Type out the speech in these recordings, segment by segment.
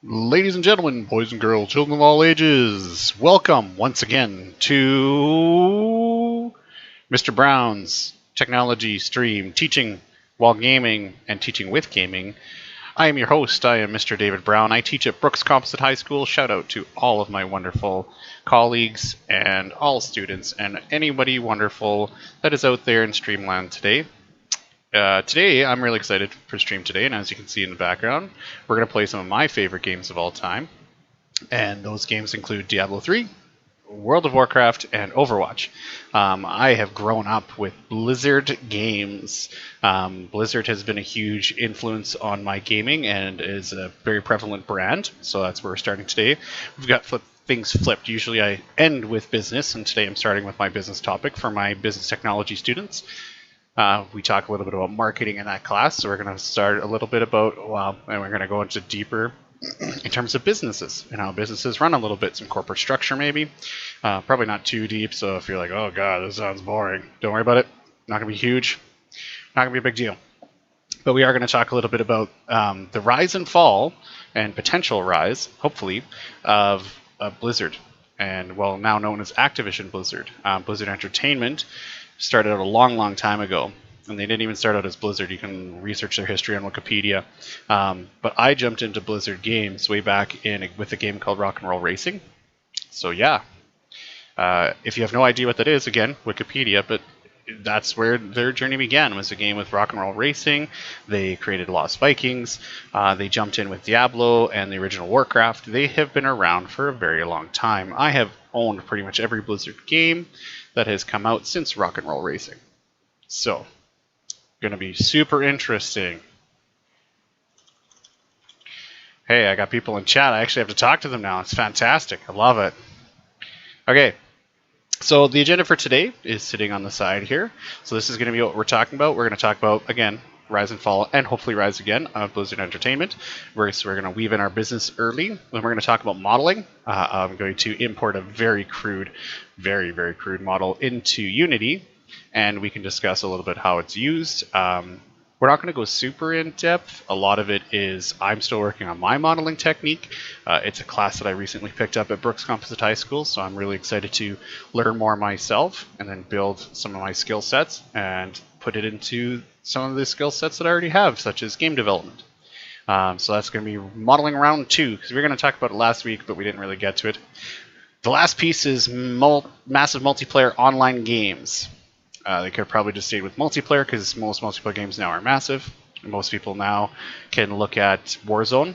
Ladies and gentlemen, boys and girls, children of all ages, welcome once again to Mr. Brown's technology stream, teaching while gaming and teaching with gaming. I am your host. I am Mr. David Brown. I teach at Brooks Composite High School. Shout out to all of my wonderful colleagues and all students and anybody wonderful that is out there in Streamland today. Today, I'm really excited for stream today, and as you can see in the background, we're going to play some of my favorite games of all time. And those games include Diablo 3, World of Warcraft, and Overwatch. I have grown up with Blizzard games. Blizzard has been a huge influence on my gaming and is a very prevalent brand, so that's where we're starting today. We've got things flipped. Usually I end with business, and today I'm starting with my business topic for my business technology students. We talk a little bit about marketing in that class, so we're going to start a little bit about, and we're going to go into deeper in terms of businesses and how businesses run a little bit, some corporate structure maybe. Probably not too deep, so if you're like, oh god, this sounds boring, don't worry about it. Not going to be huge, not going to be a big deal. But we are going to talk a little bit about the rise and fall and potential rise, hopefully, of Blizzard, and well, now known as Activision Blizzard. Blizzard Entertainment started out a long time ago, and they didn't even start out as Blizzard. You can research their history on Wikipedia. But I jumped into Blizzard games way back with a game called Rock and Roll Racing. So yeah, if you have no idea what that is, again, Wikipedia, but that's where their journey began, was a game with Rock and Roll Racing. They created Lost Vikings. They jumped in with Diablo and the original Warcraft. They have been around for a very long time. I have owned pretty much every Blizzard game that has come out since Rock and Roll Racing. So, going to be super interesting. Hey, I got people in chat. I actually have to talk to them now. It's fantastic. I love it. Okay, so the agenda for today is sitting on the side here. So this is going to be what we're talking about. We're going to talk about, again, rise and fall, and hopefully rise again of Blizzard Entertainment. We're going to weave in our business early. Then we're going to talk about modeling. I'm going to import a very crude, very crude model into Unity, and we can discuss a little bit how it's used. We're not going to go super in depth. A lot of it is I'm still working on my modeling technique. It's a class that I recently picked up at Brooks Composite High School, so I'm really excited to learn more myself and then build some of my skill sets and put it into some of the skill sets that I already have, such as game development. So that's going to be modeling round 2, because we were going to talk about it last week, but we didn't really get to it. The last piece is massive multiplayer online games. They could have probably just stayed with multiplayer, because most multiplayer games now are massive. Most people now can look at Warzone.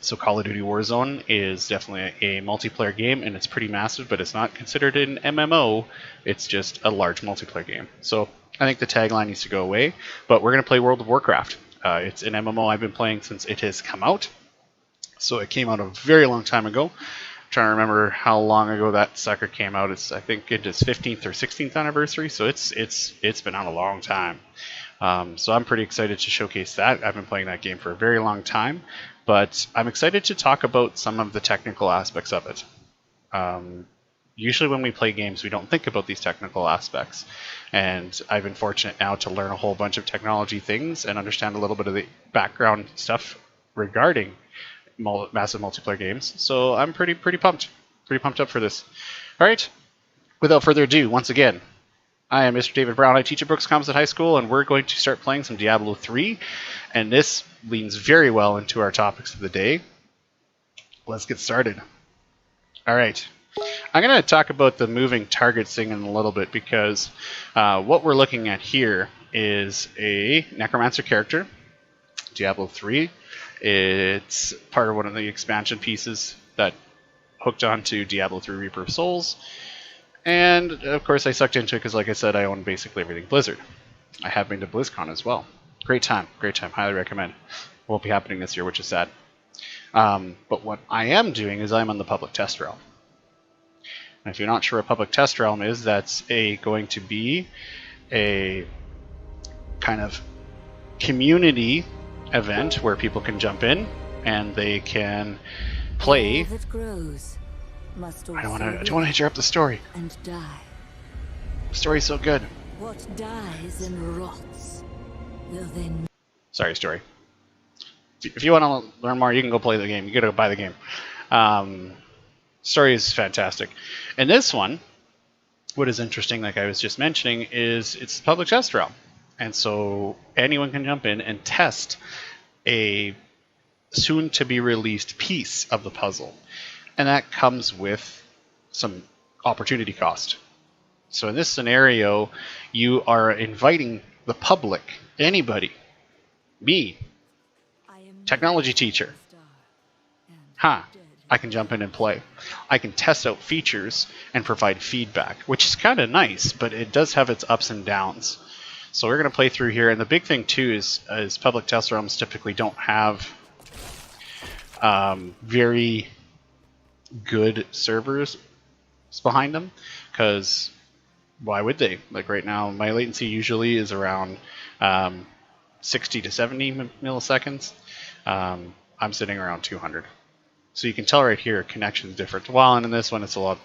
So Call of Duty Warzone is definitely a multiplayer game, and it's pretty massive, but it's not considered an MMO. It's just a large multiplayer game. So I think the tagline needs to go away, but we're going to play World of Warcraft. It's an MMO I've been playing since it has come out. So it came out a very long time ago. I'm trying to remember how long ago that sucker came out. I think it is 15th or 16th anniversary, so it's been out a long time. So I'm pretty excited to showcase that. I've been playing that game for a very long time, but I'm excited to talk about some of the technical aspects of it. Usually when we play games, we don't think about these technical aspects, and I've been fortunate now to learn a whole bunch of technology things and understand a little bit of the background stuff regarding massive multiplayer games. So I'm pretty pumped up for this. All right, without further ado, once again, I am Mr. David Brown. I teach at Brooks Composite High School, and we're going to start playing some Diablo 3, and this leans very well into our topics of the day. Let's get started. All right. I'm going to talk about the moving targets thing in a little bit, because what we're looking at here is a Necromancer character, Diablo 3. It's part of one of the expansion pieces that hooked onto Diablo 3 Reaper of Souls. And, of course, I sucked into it because, like I said, I own basically everything Blizzard. I have been to BlizzCon as well. Great time, highly recommend. Won't be happening this year, which is sad. But what I am doing is I'm on the public test realm. And if you're not sure what public test realm is, that's going to be a kind of community event where people can jump in and they can play. I don't want to interrupt the story. And die. The story's so good. What dies and rots will then. Sorry, story. if you want to learn more, you can go play the game. You got to go buy the game. Story is fantastic. And this one, what is interesting, like I was just mentioning, is it's the public test realm. And so anyone can jump in and test a soon to be released piece of the puzzle. And that comes with some opportunity cost. So in this scenario, you are inviting the public, anybody, me, technology teacher. I can jump in and play. I can test out features and provide feedback, which is kind of nice, but it does have its ups and downs. So we're going to play through here, and the big thing too is public test realms typically don't have very good servers behind them, because why would they? Like right now, my latency usually is around 60 to 70 milliseconds. I'm sitting around 200. So you can tell right here, connection is different. While in this one, it's a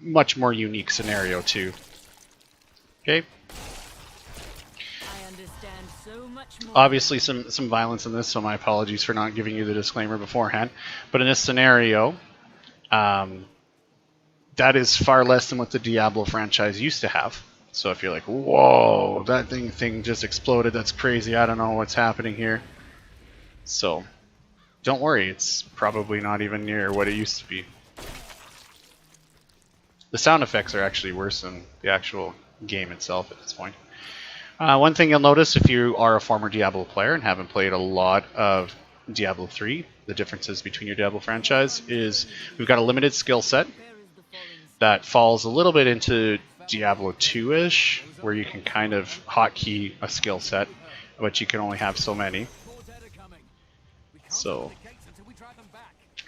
much more unique scenario too. Okay. Obviously some violence in this, so my apologies for not giving you the disclaimer beforehand. But in this scenario, that is far less than what the Diablo franchise used to have. So if you're like, whoa, that thing just exploded, that's crazy, I don't know what's happening here. So don't worry, it's probably not even near what it used to be. The sound effects are actually worse than the actual game itself at this point. One thing you'll notice if you are a former Diablo player and haven't played a lot of Diablo 3, the differences between your Diablo franchise is we've got a limited skill set that falls a little bit into Diablo 2-ish, where you can kind of hotkey a skill set, but you can only have so many. So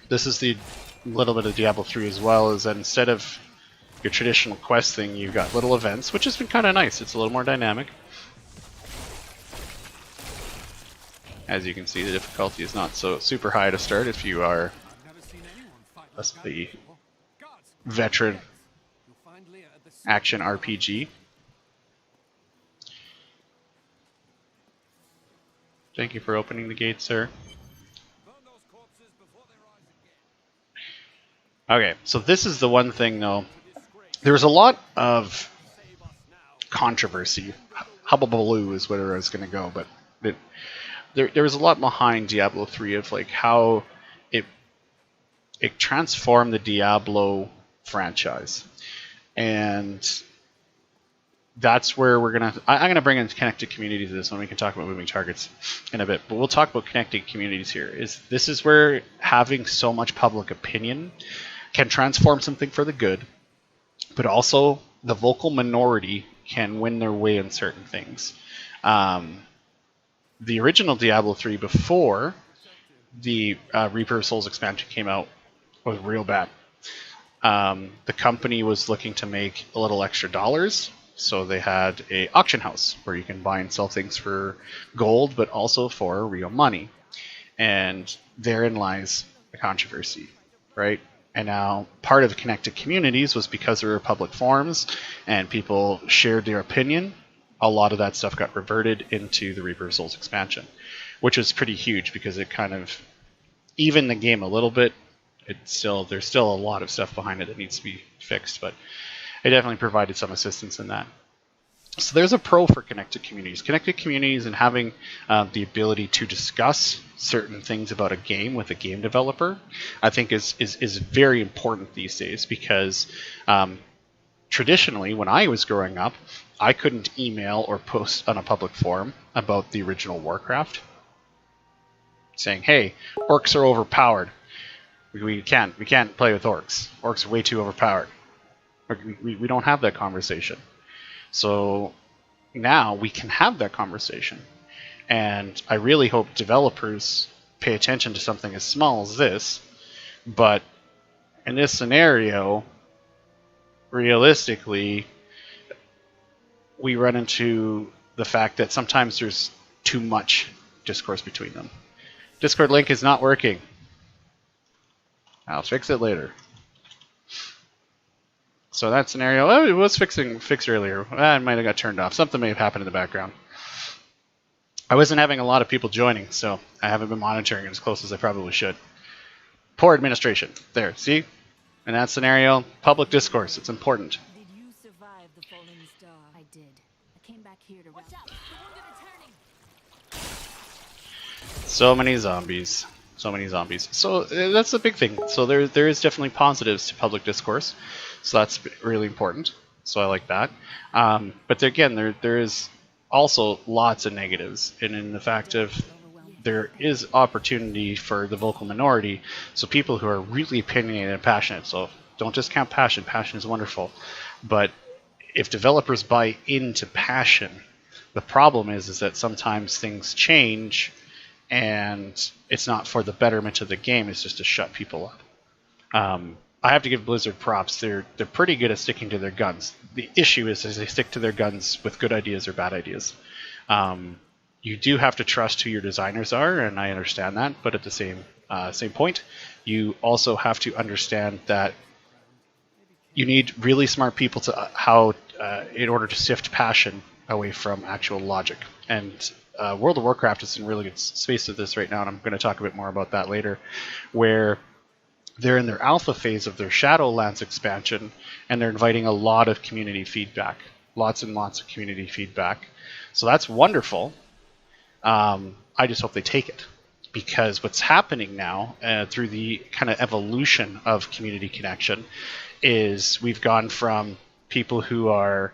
this is the little bit of Diablo 3 as well, is that instead of your traditional quest thing, you've got little events, which has been kind of nice. It's a little more dynamic. As you can see, the difficulty is not so super high to start if you are the veteran action RPG. Thank you for opening the gate, sir. Okay, so this is the one thing though. There's a lot of controversy. Hubbubaloo is where I was going to go, but there was a lot behind Diablo 3 of like how it transformed the Diablo franchise. And that's where I'm gonna bring in connected communities to this one. We can talk about moving targets in a bit, but we'll talk about connected communities here. This is where having so much public opinion can transform something for the good, but also the vocal minority can win their way in certain things. The original Diablo 3 before the Reaper of Souls expansion came out was real bad. The company was looking to make a little extra dollars, so they had a auction house where you can buy and sell things for gold, but also for real money. And therein lies the controversy, right? And now part of connected communities was because there were public forums and people shared their opinion. A lot of that stuff got reverted into the Reaper of Souls expansion, which was pretty huge because it kind of evened the game a little bit. There's still a lot of stuff behind it that needs to be fixed, but it definitely provided some assistance in that. So there's a pro for connected communities. Connected communities and having the ability to discuss certain things about a game with a game developer, I think is very important these days, because traditionally, when I was growing up, I couldn't email or post on a public forum about the original Warcraft saying, hey, orcs are overpowered. We can't play with orcs. Orcs are way too overpowered. We don't have that conversation. So now we can have that conversation. And I really hope developers pay attention to something as small as this. But in this scenario, realistically, we run into the fact that sometimes there's too much discourse between them. Discord link is not working. I'll fix it later. So that scenario, it was fixed earlier. It might have got turned off. Something may have happened in the background. I wasn't having a lot of people joining, so I haven't been monitoring it as close as I probably should. Poor administration. There, see? In that scenario, public discourse, it's important. Did you survive the falling star? I did. I came back here to watch out. The wounded are turning. So many zombies. So many zombies. So that's the big thing. So there is definitely positives to public discourse. So that's really important. So I like that. But again, there is also lots of negatives. And in the fact of there is opportunity for the vocal minority. So people who are really opinionated and passionate. So don't discount passion. Passion is wonderful. But if developers buy into passion, the problem is that sometimes things change and it's not for the betterment of the game, it's just to shut people up. I have to give Blizzard props. They're pretty good at sticking to their guns. The issue is they stick to their guns with good ideas or bad ideas. You do have to trust who your designers are, and I understand that, but at the same point, you also have to understand that you need really smart people to in order to sift passion away from actual logic. And World of Warcraft is in really good space with this right now, and I'm going to talk a bit more about that later, where they're in their alpha phase of their Shadowlands expansion, and they're inviting a lot of community feedback, lots and lots of community feedback. So that's wonderful. I just hope they take it, because what's happening now through the kind of evolution of community connection is we've gone from people who are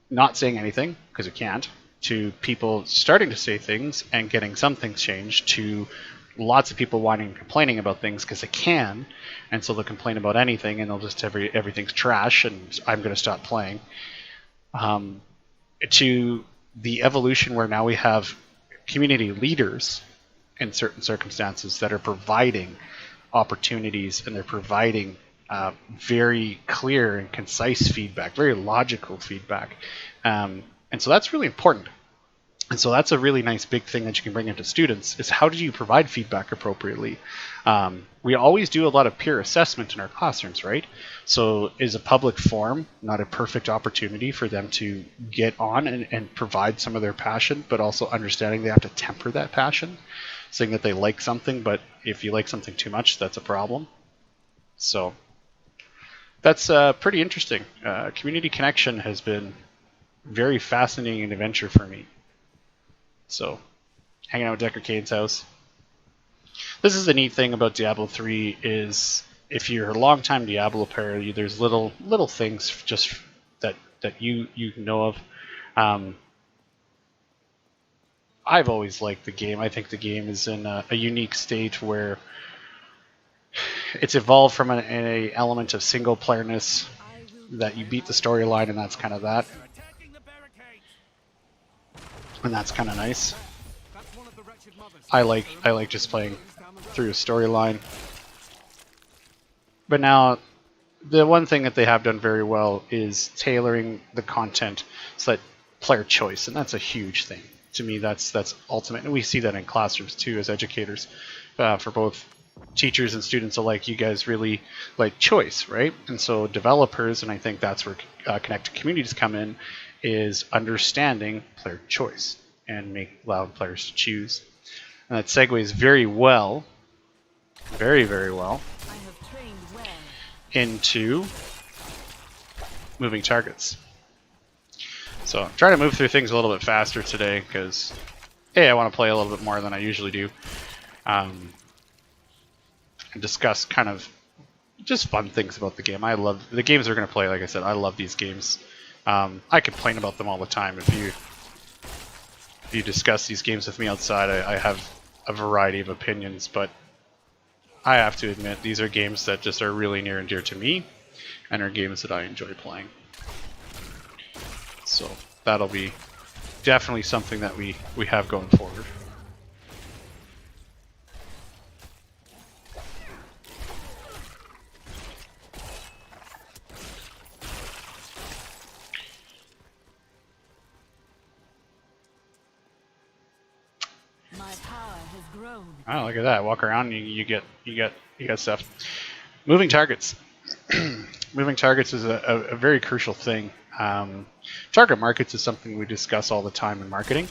not saying anything because it can't, to people starting to say things and getting some things changed, to lots of people whining and complaining about things because they can, and so they'll complain about anything and they'll just everything's trash and I'm going to stop playing. To the evolution where now we have community leaders in certain circumstances that are providing opportunities, and they're providing very clear and concise feedback, very logical feedback. And so that's really important. And so that's a really nice big thing that you can bring into students, is how do you provide feedback appropriately? We always do a lot of peer assessment in our classrooms, right? So is a public forum not a perfect opportunity for them to get on and provide some of their passion, but also understanding they have to temper that passion, saying that they like something, but if you like something too much, that's a problem. So that's pretty interesting. Community connection has been very fascinating adventure for me. So, hanging out with Decker Cade's house. This is the neat thing about Diablo 3 is if you're a long-time Diablo player, there's little things just that you know of. I've always liked the game. I think the game is in a unique state where it's evolved from an element of single-playerness that you beat the storyline, and that's kind of that. And that's kind of nice. I like just playing through a storyline. But now, the one thing that they have done very well is tailoring the content so that player choice, and that's a huge thing. To me, that's ultimate, and we see that in classrooms too as educators, for both teachers and students alike. You guys really like choice, right? And so developers, and I think that's where connected communities come in, is understanding player choice and allowing players to choose. And that segues very well, very, very well, into moving targets. So I'm trying to move through things a little bit faster today because, hey, I want to play a little bit more than I usually do. And discuss kind of just fun things about the game. I love the games we're going to play. Like I said, I love these games. I complain about them all the time. If you discuss these games with me outside, I have a variety of opinions, but I have to admit these are games that just are really near and dear to me, and are games that I enjoy playing. So that'll be definitely something that we have going forward. Oh, look at that! Walk around, you get stuff. Moving targets. Moving targets is a very crucial thing. Target markets is something we discuss all the time in marketing.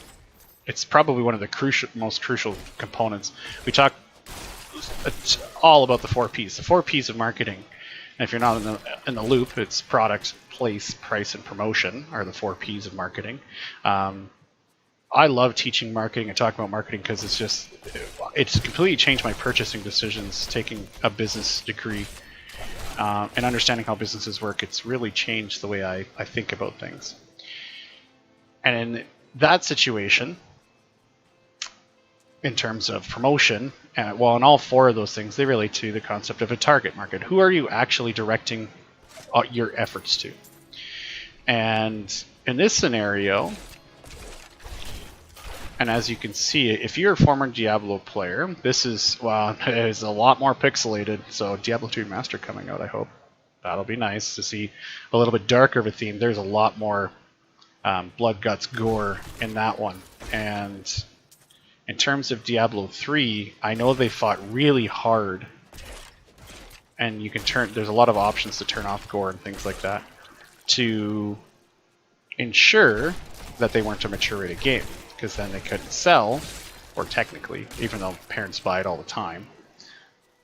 it's probably one of the most crucial components. We talk all about the 4Ps. The 4Ps of marketing. And if you're not in the loop, it's product, place, price, and promotion are the 4Ps of marketing. I love teaching marketing and talking about marketing because it's completely changed my purchasing decisions. Taking a business degree and understanding how businesses work, it's really changed the way I think about things. And in that situation, in terms of promotion, well, in all four of those things, they relate to the concept of a target market. Who are you actually directing your efforts to? And in this scenario, and as you can see, if you're a former Diablo player, this is, well, it is a lot more pixelated. So Diablo 2 Remastered coming out, I hope. That'll be nice to see a little bit darker of a theme. There's a lot more blood, guts, gore in that one. And in terms of Diablo 3, I know they fought really hard. And you can there's a lot of options to turn off gore and things like that to ensure that they weren't a mature rated game. Because then they couldn't sell, or technically, even though parents buy it all the time,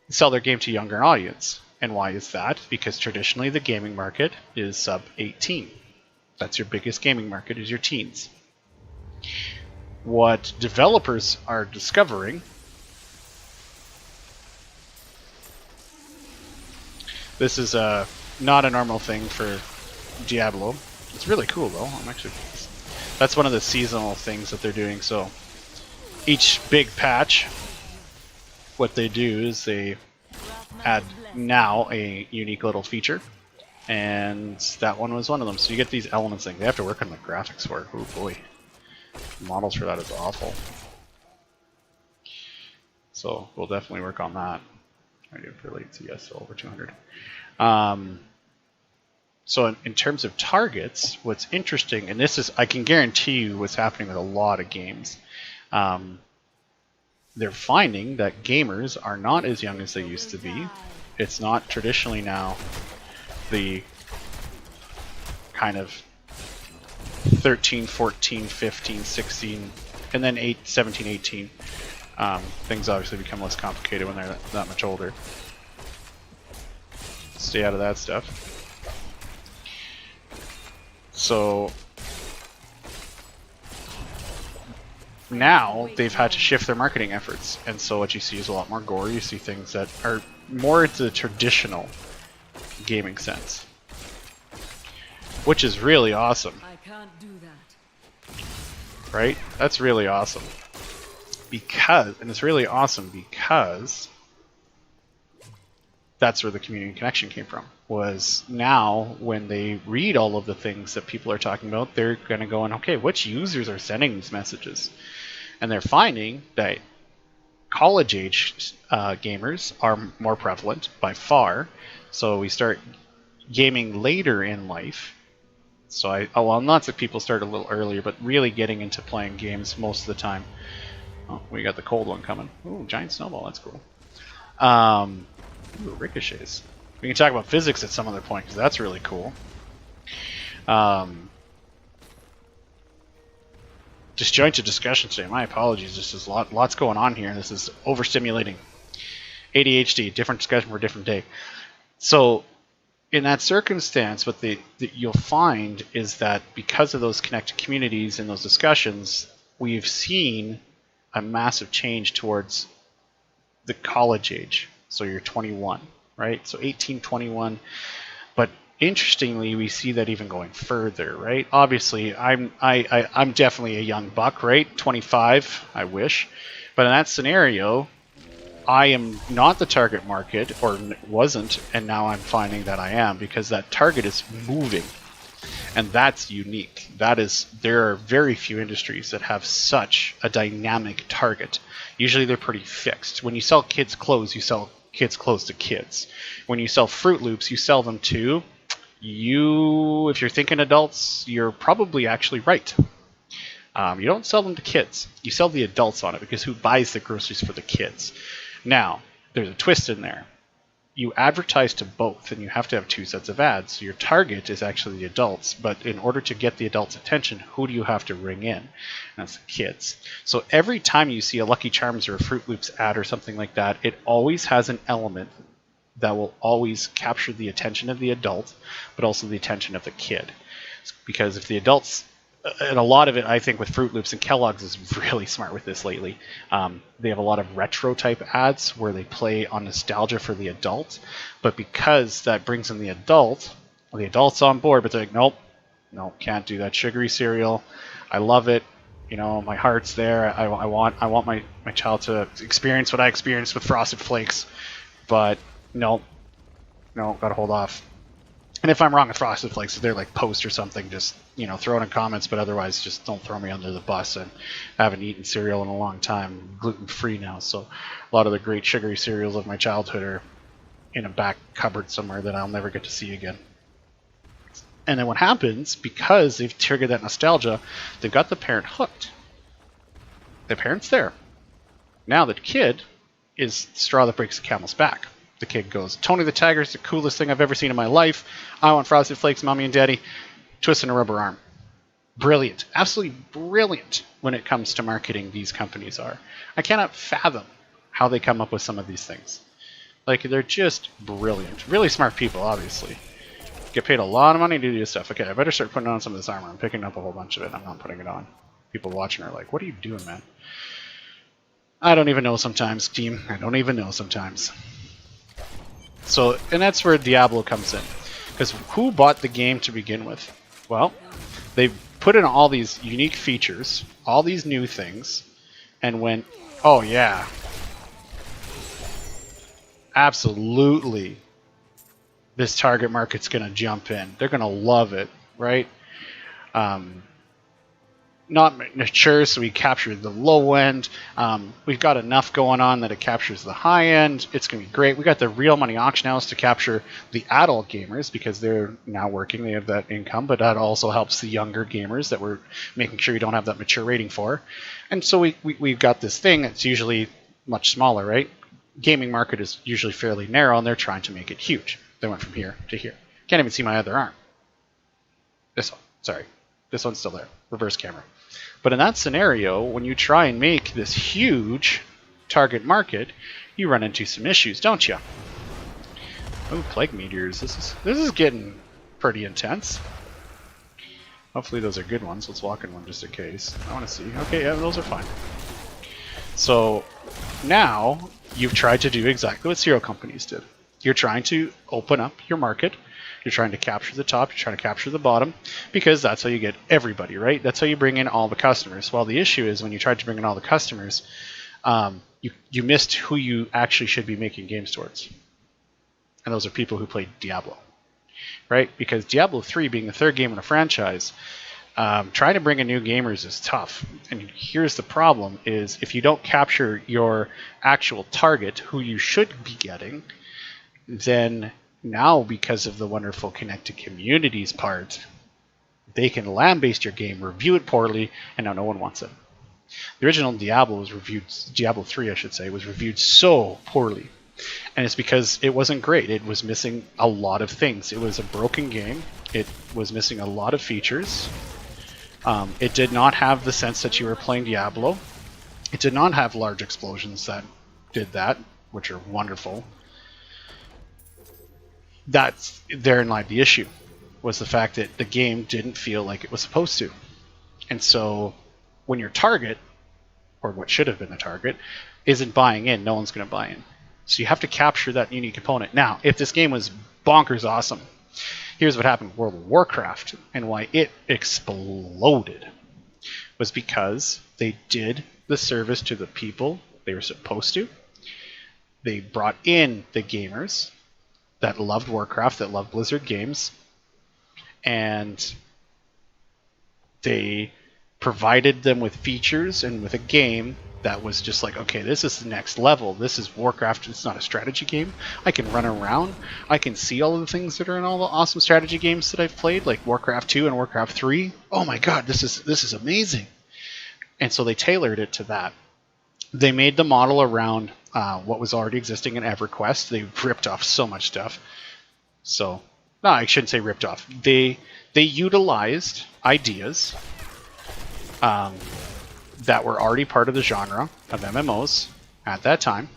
sell their game to a younger audience. And why is that? Because traditionally the gaming market is sub 18. That's your biggest gaming market, is your teens. What developers are discovering, this is not a normal thing for Diablo. It's really cool though. That's one of the seasonal things that they're doing. So each big patch, what they do is they add now a unique little feature, and that one was one of them. So you get these elements thing. They have to work on the graphics for it. Oh boy, the models for that is awful. So we'll definitely work on that. I do for latency, yes, so over 200. So in terms of targets, what's interesting, and this is, I can guarantee you what's happening with a lot of games, they're finding that gamers are not as young as they used to be. It's not traditionally now the kind of 13, 14, 15, 16, and then 17, 18. Things obviously become less complicated when they're that much older. Stay out of that stuff. So now they've had to shift their marketing efforts, and so what you see is a lot more gore. You see things that are more into the traditional gaming sense, which is really awesome. I can't do that. Right? That's really awesome. And it's really awesome because that's where the community connection came from. Was now when they read all of the things that people are talking about, they're going to go and, okay, which users are sending these messages? And they're finding that college age gamers are more prevalent by far. So we start gaming later in life. So well, lots of people start a little earlier, but really getting into playing games most of the time. Oh, we got the cold one coming. Ooh, giant snowball, that's cool. Ooh, ricochets. We can talk about physics at some other point, because that's really cool. Disjointed discussion today. My apologies. There's lots going on here. This is overstimulating. ADHD, different discussion for a different day. So in that circumstance, what you'll find is that because of those connected communities and those discussions, we've seen a massive change towards the college age. So you're 21, right? So 18, 21. But interestingly, we see that even going further, right? Obviously, I'm definitely a young buck, right? 25, I wish. But in that scenario, I am not the target market, or wasn't, and now I'm finding that I am, because that target is moving. And that's unique. There are very few industries that have such a dynamic target. Usually they're pretty fixed. When you sell kids clothes, you sell kids clothes to kids. When you sell Fruit Loops, you sell them to if you're thinking adults, you're probably actually right. You don't sell them to kids. You sell the adults on it, because who buys the groceries for the kids? Now, there's a twist in there. you advertise to both, and you have to have 2 sets of ads. So your target is actually the adults, but in order to get the adults' attention, who do you have to ring in? And that's the kids. So every time you see a Lucky Charms or a Fruit Loops ad or something like that, it always has an element that will always capture the attention of the adult, but also the attention of the kid. Because if the adults, and a lot of it, I think, with Fruit Loops and Kellogg's is really smart with this lately. They have a lot of retro type ads where they play on nostalgia for the adult, but because that brings in the adult's on board, but they're like, nope, can't do that sugary cereal. I love it. You know, my heart's there. I want my child to experience what I experienced with Frosted Flakes, but no, gotta hold off. And if I'm wrong with Frosted Flakes, if they're like post or something, just, you know, throw it in comments, but otherwise just don't throw me under the bus. And I haven't eaten cereal in a long time, gluten-free now, so a lot of the great sugary cereals of my childhood are in a back cupboard somewhere that I'll never get to see again. And then what happens, because they've triggered that nostalgia, they've got the parent hooked. The parent's there. Now the kid is the straw that breaks the camel's back. The kid goes, Tony the Tiger's the coolest thing I've ever seen in my life. I want Frosted Flakes, Mommy and Daddy. Twisting a rubber arm. Brilliant. Absolutely brilliant when it comes to marketing, these companies are. I cannot fathom how they come up with some of these things. Like, they're just brilliant. Really smart people, obviously. Get paid a lot of money to do this stuff. Okay, I better start putting on some of this armor. I'm picking up a whole bunch of it. I'm not putting it on. People watching are like, what are you doing, man? I don't even know sometimes, team. I don't even know sometimes. So, and that's where Diablo comes in. Because who bought the game to begin with? Well, they put in all these unique features, all these new things, and went, oh yeah, absolutely, this target market's going to jump in. They're going to love it, right? Not mature, so we capture the low end. We've got enough going on that it captures the high end. It's going to be great. We got the real money auction house to capture the adult gamers because they're now working. They have that income, but that also helps the younger gamers that we're making sure you don't have that mature rating for. And so we've got this thing that's usually much smaller, right? Gaming market is usually fairly narrow, and they're trying to make it huge. They went from here to here. Can't even see my other arm. This one, sorry. This one's still there. Reverse camera. But in that scenario, when you try and make this huge target market, you run into some issues, don't you? Oh, plague meteors. This is getting pretty intense. Hopefully those are good ones. Let's walk in one just in case. I want to see. Okay, yeah, those are fine. So now you've tried to do exactly what cereal companies did. You're trying to open up your market. You're trying to capture the top, you're trying to capture the bottom, because that's how you get everybody, right? That's how you bring in all the customers. Well, the issue is when you tried to bring in all the customers, you missed who you actually should be making games towards. And those are people who played Diablo, right? Because Diablo 3 being the third game in a franchise, trying to bring in new gamers is tough. And here's the problem is if you don't capture your actual target, who you should be getting, then now, because of the wonderful connected communities part, they can lambaste your game, review it poorly, and now no one wants it. The original Diablo 3 I should say, was reviewed so poorly. And it's because it wasn't great. It was missing a lot of things. It was a broken game. It was missing a lot of features. It did not have the sense that you were playing Diablo. It did not have large explosions that did that, which are wonderful. That's therein lied the issue, was the fact that the game didn't feel like it was supposed to. And so when your target, or what should have been the target, isn't buying in, no one's going to buy in. So you have to capture that unique component. Now, if this game was bonkers awesome, here's what happened with World of Warcraft and why it exploded, was because they did the service to the people they were supposed to. They brought in the gamers that loved Warcraft, that loved Blizzard games, and they provided them with features and with a game that was just like, okay, this is the next level. This is Warcraft. It's not a strategy game. I can run around. I can see all of the things that are in all the awesome strategy games that I've played, like Warcraft 2 and Warcraft 3. Oh my god, this is amazing. And so they tailored it to that. They made the model around what was already existing in EverQuest. They ripped off so much stuff. So, no, I shouldn't say ripped off. They utilized ideas that were already part of the genre of MMOs at that time,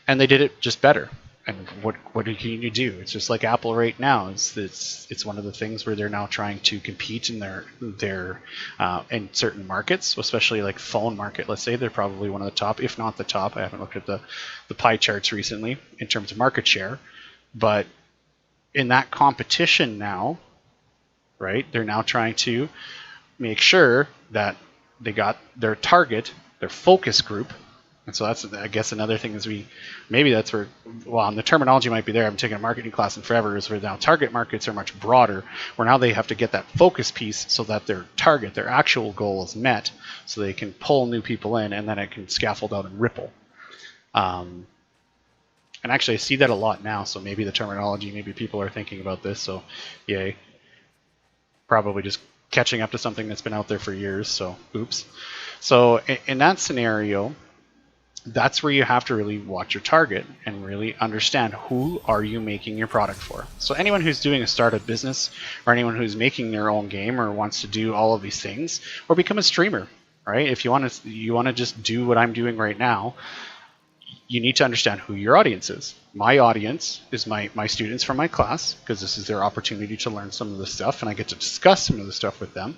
and they did it just better. And what can you do? It's just like Apple right now. It's one of the things where they're now trying to compete in their in certain markets, especially like phone market. Let's say they're probably one of the top, if not the top. I haven't looked at the pie charts recently in terms of market share, but in that competition now, right? They're now trying to make sure that they got their target, their focus group. And so that's, I guess, another thing is maybe that's where, well, and the terminology might be there. I'm taking a marketing class in forever, is where now target markets are much broader, where now they have to get that focus piece so that their target, their actual goal is met, so they can pull new people in, and then it can scaffold out and ripple. And actually, I see that a lot now, so maybe the terminology, maybe people are thinking about this, so yay. Probably just catching up to something that's been out there for years, so oops. So in that scenario, that's where you have to really watch your target and really understand who are you making your product for. So anyone who's doing a startup business, or anyone who's making their own game or wants to do all of these things, or become a streamer, right? If you want to just do what I'm doing right now, you need to understand who your audience is. My audience is my students from my class, because this is their opportunity to learn some of the stuff, and I get to discuss some of the stuff with them.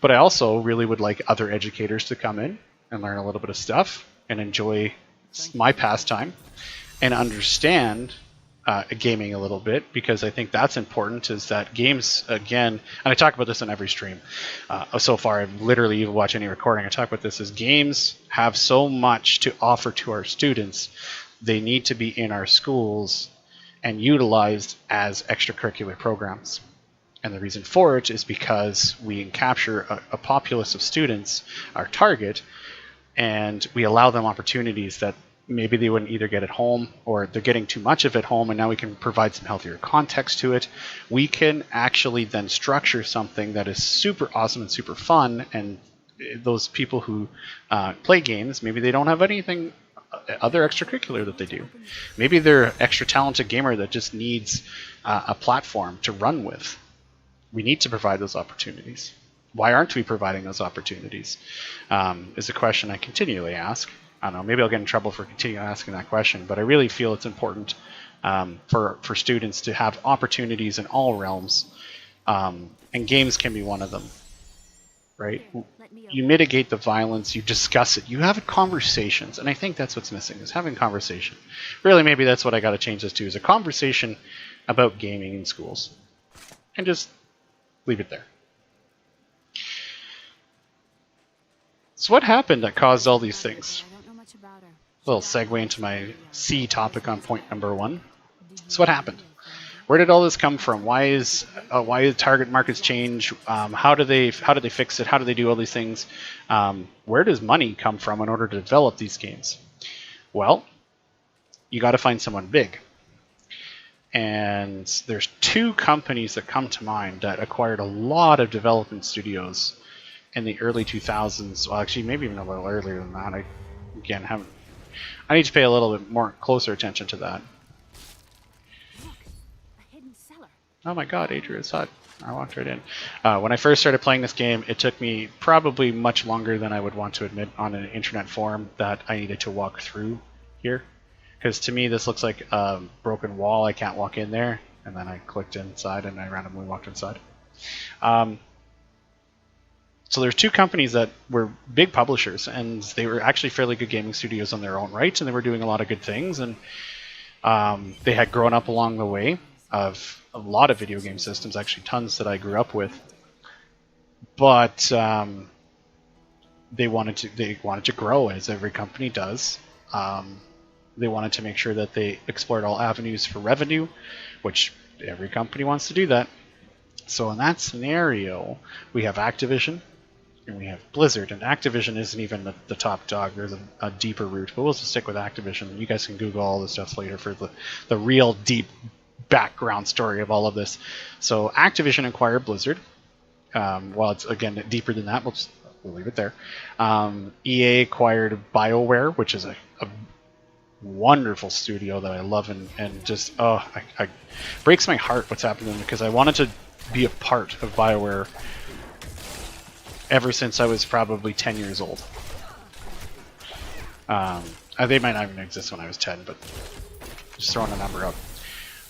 But I also really would like other educators to come in and learn a little bit of stuff and enjoy my pastime and understand gaming a little bit, because I think that's important, is that games, again, and I talk about this on every stream so far, I've literally even watched any recording, I talk about this, is games have so much to offer to our students. They need to be in our schools and utilized as extracurricular programs. And the reason for it is because we capture a populace of students, our target, and we allow them opportunities that maybe they wouldn't either get at home, or they're getting too much of it at home, and now we can provide some healthier context to it. We can actually then structure something that is super awesome and super fun, and those people who play games, maybe they don't have anything other extracurricular that they do. Maybe they're an extra talented gamer that just needs a platform to run with. We need to provide those opportunities. Why aren't we providing those opportunities? Is a question I continually ask. I don't know, maybe I'll get in trouble for continuing asking that question, but I really feel it's important for students to have opportunities in all realms, and games can be one of them, right? You mitigate the violence, you discuss it, you have conversations, and I think that's what's missing, is having conversation. Really, maybe that's what I got to change this to, is a conversation about gaming in schools, and just leave it there. So what happened that caused all these things? A little segue into my C topic on point number 1. So what happened? Where did all this come from? Why did target markets change? How do they fix it? How do they do all these things? Where does money come from in order to develop these games? Well, you got to find someone big. And there's 2 companies that come to mind that acquired a lot of development studios in the early 2000s. Well, actually, maybe even a little earlier than that. I need to pay a little bit more closer attention to that. Oh my god, Adria's hut. I walked right in. When I first started playing this game, it took me probably much longer than I would want to admit on an internet forum that I needed to walk through here. Because to me, this looks like a broken wall. I can't walk in there. And then I clicked inside and I randomly walked inside. So there's 2 companies that were big publishers, and they were actually fairly good gaming studios on their own right, and they were doing a lot of good things, and they had grown up along the way of a lot of video game systems, actually tons that I grew up with. But they wanted to grow, as every company does. They wanted to make sure that they explored all avenues for revenue, which every company wants to do that. So in that scenario, we have Activision and we have Blizzard. And Activision isn't even the top dog. There's a deeper route, but we'll just stick with Activision. You guys can Google all this stuff later for the real deep background story of all of this. So Activision acquired Blizzard. Well, it's, again, deeper than that. We'll leave it there. EA acquired BioWare, which is a wonderful studio that I love, and just breaks my heart what's happening, because I wanted to be a part of BioWare ever since I was probably 10 years old. They might not even exist when I was 10, but just throwing a number out.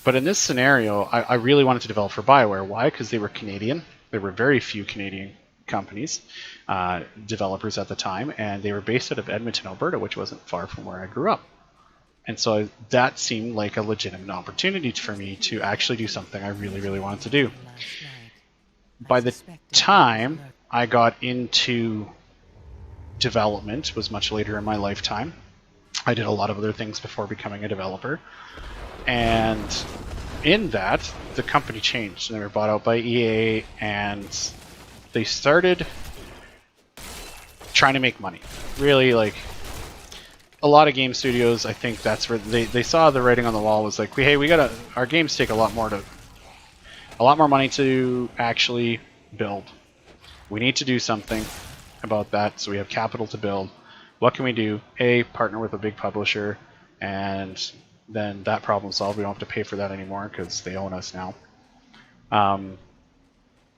But in this scenario, I really wanted to develop for BioWare. Why? Because they were Canadian. There were very few Canadian companies, developers at the time, and they were based out of Edmonton, Alberta, which wasn't far from where I grew up. And so that seemed like a legitimate opportunity for me to actually do something I really, really wanted to do. By the time I got into development, was much later in my lifetime. I did a lot of other things before becoming a developer. And in that, the company changed, and they were bought out by EA, and they started trying to make money. Really, like, a lot of game studios, I think that's where they saw the writing on the wall, was like, hey, our games take a lot more money to actually build. We need to do something about that, so we have capital to build. What can we do? Partner with a big publisher, and then that problem solved. We don't have to pay for that anymore because they own us now.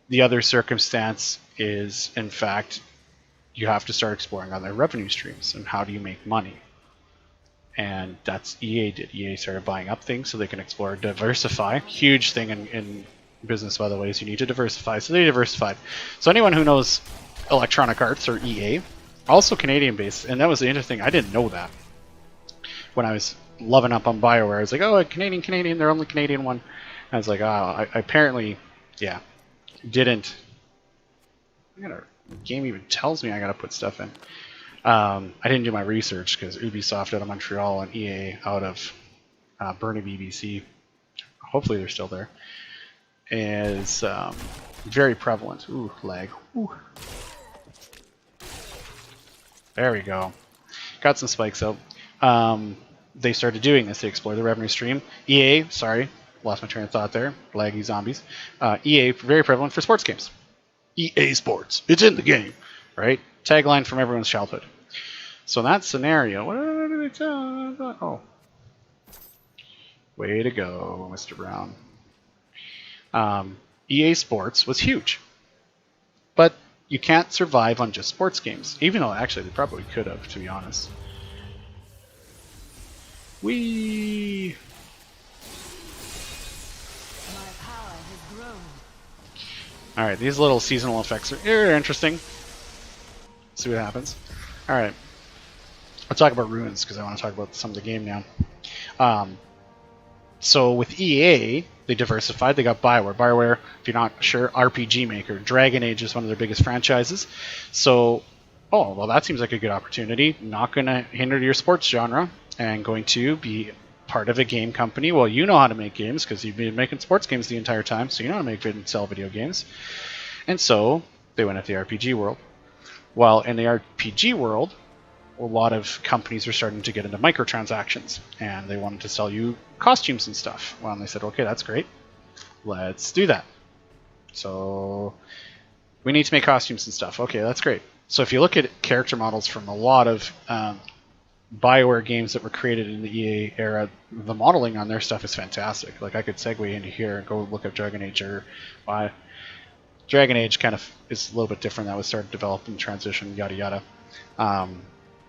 The other circumstance is, in fact, you have to start exploring other revenue streams, and how do you make money? And that's EA did. EA started buying up things so they can explore, diversify. Huge thing in business, by the way, is you need to diversify. So they diversified. So anyone who knows Electronic Arts, or EA, also Canadian based, and that was the interesting. I didn't know that when I was loving up on BioWare. I was like, oh, Canadian, they're only Canadian one. And I was like, oh, I apparently, yeah, didn't. The game even tells me I gotta put stuff in. I didn't do my research because Ubisoft out of Montreal and EA out of Burnaby, BC, hopefully they're still there, is very prevalent. Ooh, lag. Ooh. There we go. Got some spikes out. They started doing this. They explored the revenue stream. EA, sorry, lost my train of thought there. Laggy zombies. EA, very prevalent for sports games. EA Sports. It's in the game, right? Tagline from everyone's childhood. So in that scenario, what did I tell? Oh. Way to go, Mr. Brown. EA Sports was huge. But you can't survive on just sports games. Even though, actually, they probably could have, to be honest. Whee! Alright, these little seasonal effects are interesting. See what happens. Alright. I'll talk about ruins because I want to talk about some of the game now. So with EA, they diversified. They got BioWare. BioWare, if you're not sure, RPG maker. Dragon Age is one of their biggest franchises. So, oh, well, that seems like a good opportunity. Not going to hinder your sports genre and going to be part of a game company. Well, you know how to make games because you've been making sports games the entire time, so you know how to make and sell video games. And so they went at the RPG world. Well, in the RPG world, a lot of companies were starting to get into microtransactions, and they wanted to sell you costumes and stuff. Well, and they said, okay, that's great. Let's do that. So we need to make costumes and stuff. Okay, that's great. So if you look at character models from a lot of BioWare games that were created in the EA era, the modeling on their stuff is fantastic. Like, I could segue into here and go look up Dragon Age, or Dragon Age kind of is a little bit different. That was started developing, transition, yada yada.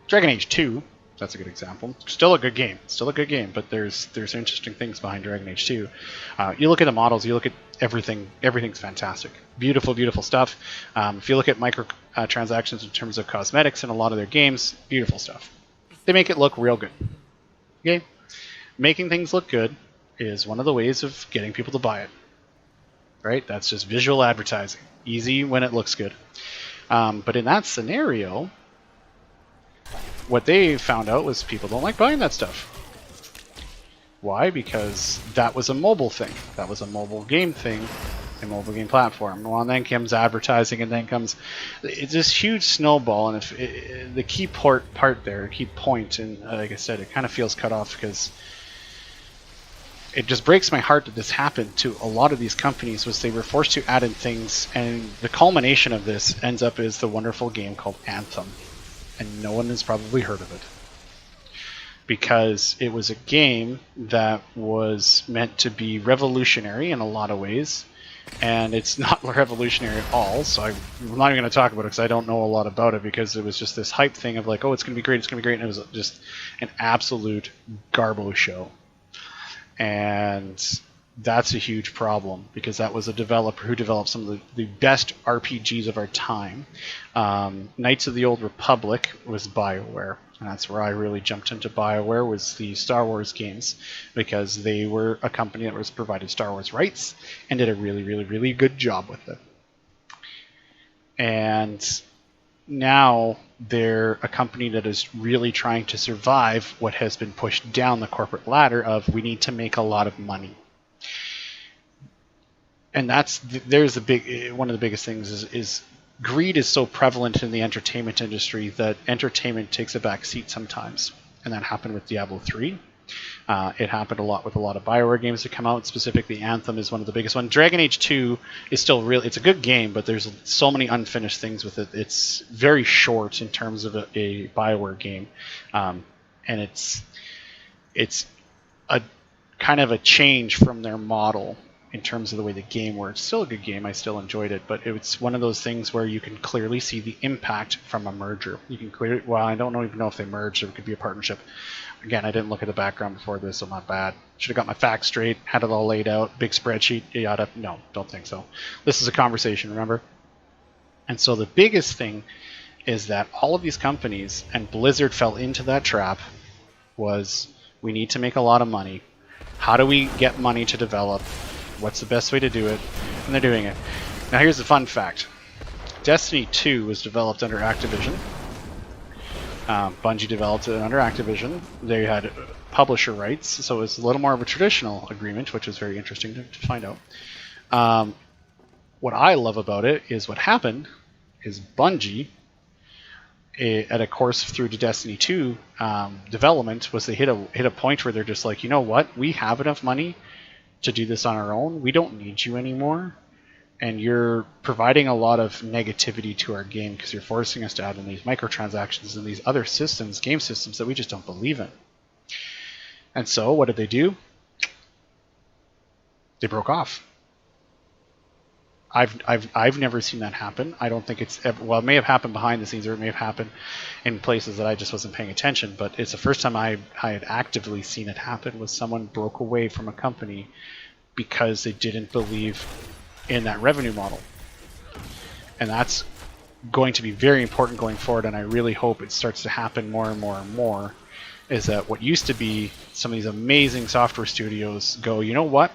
Dragon Age 2, that's a good example. Still a good game. Still a good game, but there's interesting things behind Dragon Age 2. You look at the models, you look at everything. Everything's fantastic. Beautiful, beautiful stuff. If you look at microtransactions in terms of cosmetics in a lot of their games, beautiful stuff. They make it look real good. Okay? Making things look good is one of the ways of getting people to buy it. Right? That's just visual advertising. Easy when it looks good. But in that scenario, what they found out was people don't like buying that stuff. Why? Because that was a mobile thing. That was a mobile game thing, a mobile game platform. Well, and then comes advertising, and then comes it's this huge snowball. And if the key part there, key point, and like I said, it kind of feels cut off because it just breaks my heart that this happened to a lot of these companies. Was they were forced to add in things, and the culmination of this ends up is the wonderful game called Anthem. And no one has probably heard of it. because it was a game that was meant to be revolutionary in a lot of ways, and it's not revolutionary at all. So I'm not even going to talk about it because I don't know a lot about it, because it was just this hype thing of like, oh, it's going to be great, it's going to be great, and it was just an absolute garbo show. And that's a huge problem, because that was a developer who developed some of the best RPGs of our time. Knights of the Old Republic was BioWare, and that's where I really jumped into BioWare, was the Star Wars games, because they were a company that was provided Star Wars rights and did a really, really, really good job with it. And now they're a company that is really trying to survive what has been pushed down the corporate ladder of, we need to make a lot of money. And there's one of the biggest things is greed is so prevalent in the entertainment industry that entertainment takes a back seat sometimes. And that happened with Diablo 3. It happened a lot with a lot of BioWare games that come out. Specifically, Anthem is one of the biggest ones. Dragon Age 2 is still it's a good game, but there's so many unfinished things with it. It's very short in terms of a BioWare game. And it's a kind of a change from their model in terms of the way the game works. Still a good game, I still enjoyed it, but it's one of those things where you can clearly see the impact from a merger. You can clearly, well, I don't even know if they merged, or it could be a partnership. Again, I didn't look at the background before this, so not bad. Should have got my facts straight, had it all laid out, big spreadsheet, yada. No, don't think so. This is a conversation, remember? And so the biggest thing is that all of these companies, and Blizzard fell into that trap, was we need to make a lot of money. How do we get money to develop? What's the best way to do it? And they're doing it. Now here's the fun fact. Destiny 2 was developed under Activision. Bungie developed it under Activision. They had publisher rights, so it's a little more of a traditional agreement, which is very interesting to find out. What I love about it is what happened is Bungie, at a course through to Destiny 2 development, was they hit a point where they're just like, you know what, we have enough money to do this on our own. We don't need you anymore, and you're providing a lot of negativity to our game because you're forcing us to add in these microtransactions and these other systems, game systems that we just don't believe in. And so what did they do? They broke off. I've never seen that happen. I don't think it's ever, well, it may have happened behind the scenes, or it may have happened in places that I just wasn't paying attention, but it's the first time I had actively seen it happen, was someone broke away from a company because they didn't believe in that revenue model. And that's going to be very important going forward, and I really hope it starts to happen more and more and more, is that what used to be some of these amazing software studios go, you know what?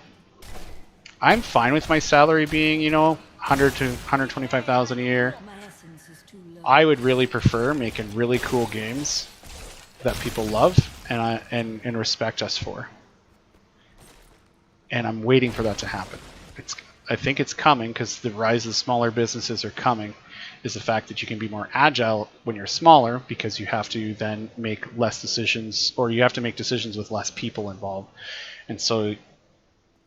I'm fine with my salary being, 100 to 125,000 a year. I would really prefer making really cool games that people love and respect us for. And I'm waiting for that to happen. I think it's coming, because the rise of smaller businesses are coming, is the fact that you can be more agile when you're smaller, because you have to then make less decisions, or you have to make decisions with less people involved. And so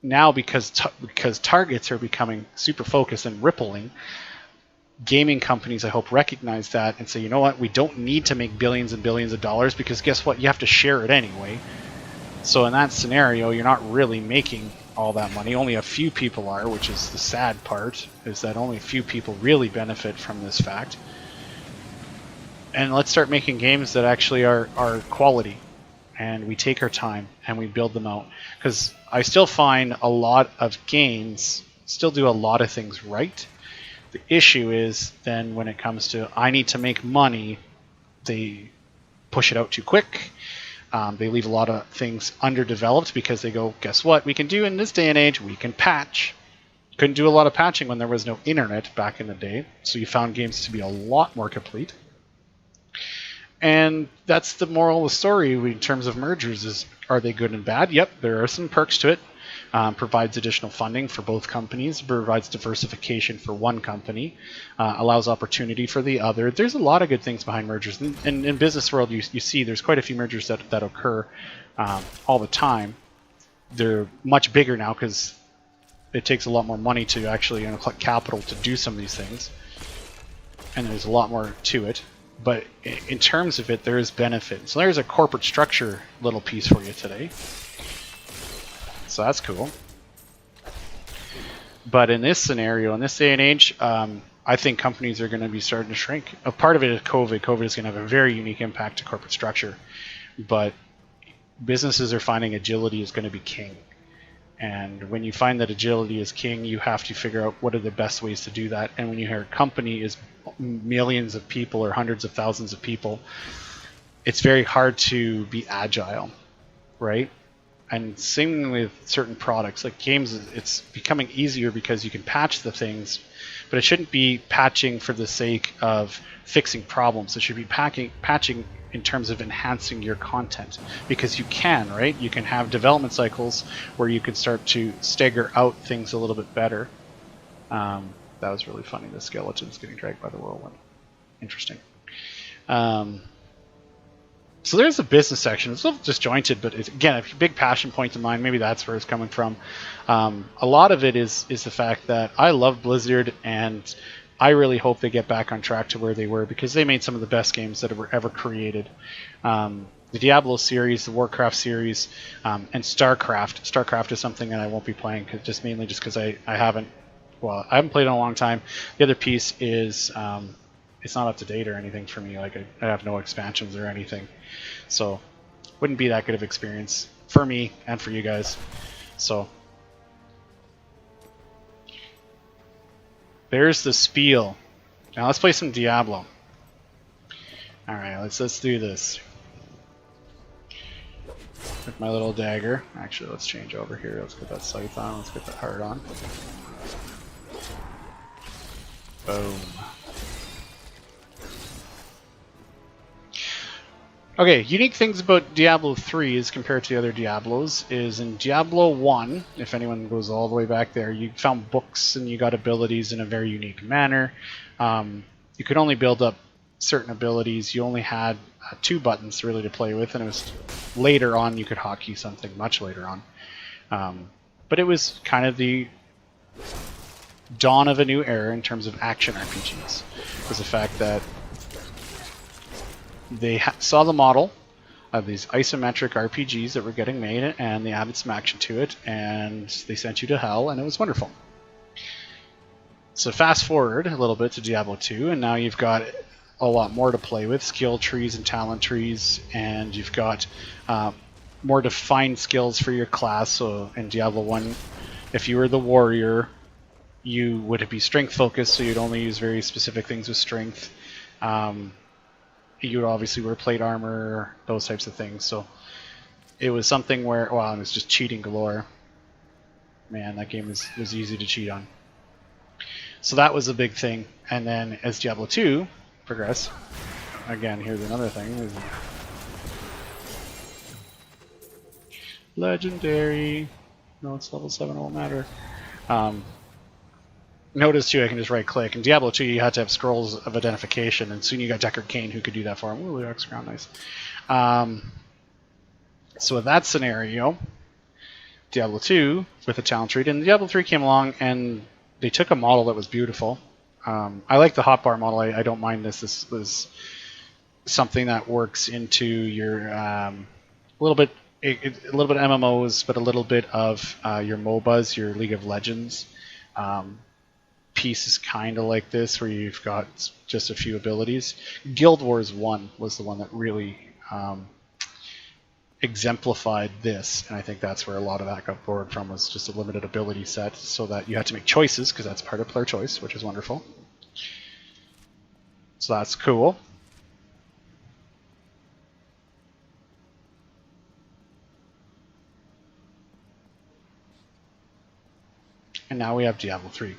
now, because targets are becoming super focused and rippling, gaming companies, I hope, recognize that and say, you know what, we don't need to make billions and billions of dollars, because guess what, you have to share it anyway. So in that scenario, you're not really making all that money. Only a few people are, which is the sad part, is that only a few people really benefit from this fact. And let's start making games that actually are quality, and we take our time and we build them out. Because I still find a lot of games still do a lot of things right. The issue is then when it comes to, I need to make money, they push it out too quick. They leave a lot of things underdeveloped because they go, guess what we can do in this day and age? We can patch. Couldn't do a lot of patching when there was no internet back in the day, so you found games to be a lot more complete. And that's the moral of the story in terms of mergers is, are they good and bad? Yep, there are some perks to it. Provides additional funding for both companies, provides diversification for one company, allows opportunity for the other. There's a lot of good things behind mergers. And in business world, you see there's quite a few mergers that occur all the time. They're much bigger now because it takes a lot more money to actually collect capital to do some of these things. And there's a lot more to it. but in terms of it, there is benefit. So there's a corporate structure little piece for you today. So that's cool. But in this scenario, in this day and age, I think companies are going to be starting to shrink. A part of it is COVID. COVID is going to have a very unique impact to corporate structure. But businesses are finding agility is going to be king. And when you find that agility is king, you have to figure out what are the best ways to do that. And when you hear a company is millions of people or hundreds of thousands of people, it's very hard to be agile, right? And same with certain products, like games, it's becoming easier because you can patch the things, but it shouldn't be patching for the sake of fixing problems. It should be patching in terms of enhancing your content, because you can, right? You can have development cycles where you can start to stagger out things a little bit better. That was really funny, the skeletons getting dragged by the whirlwind. Interesting. So there's the business section. It's a little disjointed, but it's, again, a big passion point of mine. Maybe that's where it's coming from. A lot of it is the fact that I love Blizzard, and I really hope they get back on track to where they were, because they made some of the best games that were ever created. The Diablo series, the Warcraft series, and StarCraft. StarCraft is something that I won't be playing, mainly because I haven't played it in a long time. The other piece is it's not up to date or anything for me. Like I have no expansions or anything, so wouldn't be that good of experience for me and for you guys. So there's the spiel. Now let's play some Diablo. All right, let's do this with my little dagger. Actually, let's change over here. Let's get that scythe on. Let's get that heart on. Boom. Okay, unique things about Diablo 3 as compared to the other Diablos is in Diablo 1, if anyone goes all the way back there, you found books and you got abilities in a very unique manner. You could only build up certain abilities. You only had 2 buttons really to play with, and it was later on you could hotkey something, much later on. But it was kind of the dawn of a new era in terms of action RPGs. It was the fact that they saw the model of these isometric RPGs that were getting made, and they added some action to it, and they sent you to hell, and it was wonderful. So fast forward a little bit to Diablo 2, and now you've got a lot more to play with, skill trees and talent trees, and you've got more defined skills for your class. So in Diablo 1, if you were the warrior, you would be strength focused, so you'd only use very specific things with strength. You would obviously wear plate armor, those types of things. So it was something where, wow, it was just cheating galore. Man, that game was easy to cheat on. So that was a big thing. And then as Diablo 2 progressed, again, here's another thing. Legendary. No, it's level 7, it won't matter. Notice too, I can just right click. In Diablo 2, you had to have scrolls of identification, and soon you got Deckard Cain who could do that for him. Ooh, that's ground nice. So with that scenario, Diablo 2 with a talent tree, and Diablo 3 came along and they took a model that was beautiful. I like the hotbar model. I don't mind this. This was something that works into your a little bit MMOs, but a little bit of your MOBAs, your League of Legends. Piece is kind of like this, where you've got just a few abilities. Guild Wars 1 was the one that really exemplified this, and I think that's where a lot of that got borrowed from, was just a limited ability set, so that you had to make choices, because that's part of player choice, which is wonderful. So that's cool. And now we have Diablo 3.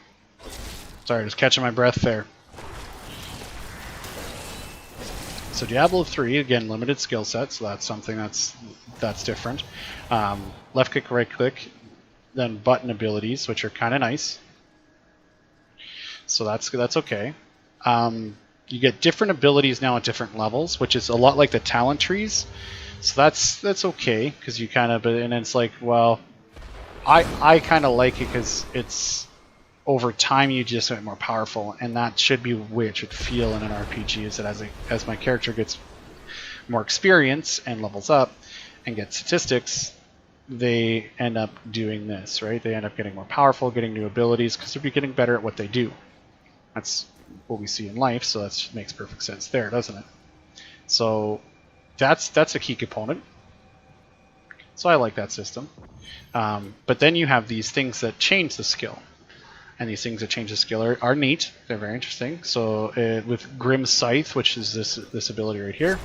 Sorry, just catching my breath there. So Diablo 3, again, limited skill set, so that's something that's different. Left click, right click, then button abilities, which are kind of nice. So that's okay. You get different abilities now at different levels, which is a lot like the talent trees. So that's okay, because you kind of, and it's like, well, I kind of like it because it's over time you just get more powerful, and that should be the way it should feel in an RPG. Is that as my character gets more experience and levels up and gets statistics, they end up doing this, right? They end up getting more powerful, getting new abilities, because they're getting better at what they do. That's what we see in life, so that makes perfect sense there, doesn't it? So that's a key component. So I like that system. But then you have these things that change the skill. And these things that change the skill are neat. They're very interesting. So with Grim Scythe, which is this ability right here,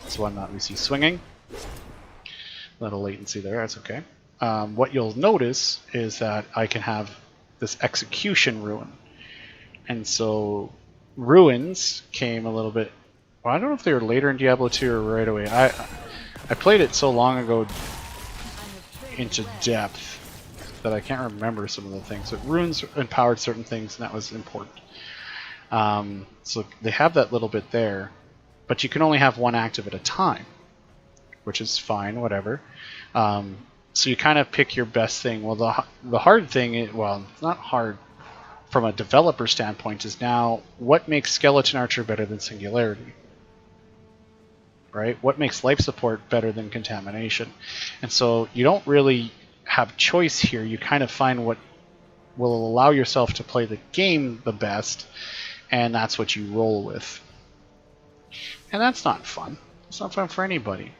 it's one that we see swinging. A little latency there, that's okay. What you'll notice is that I can have this execution ruin. And so ruins came a little bit, well, I don't know if they were later in Diablo 2 or right away. I played it so long ago into depth that I can't remember some of the things. But runes empowered certain things, and that was important. So they have that little bit there, but you can only have one active at a time, which is fine, whatever. So you kind of pick your best thing. Well, the hard thing, well, it's not hard from a developer standpoint, is now what makes Skeleton Archer better than Singularity? Right? What makes life support better than contamination? And so you don't really have choice here. You kind of find what will allow yourself to play the game the best, and that's what you roll with. And that's not fun. It's not fun for anybody.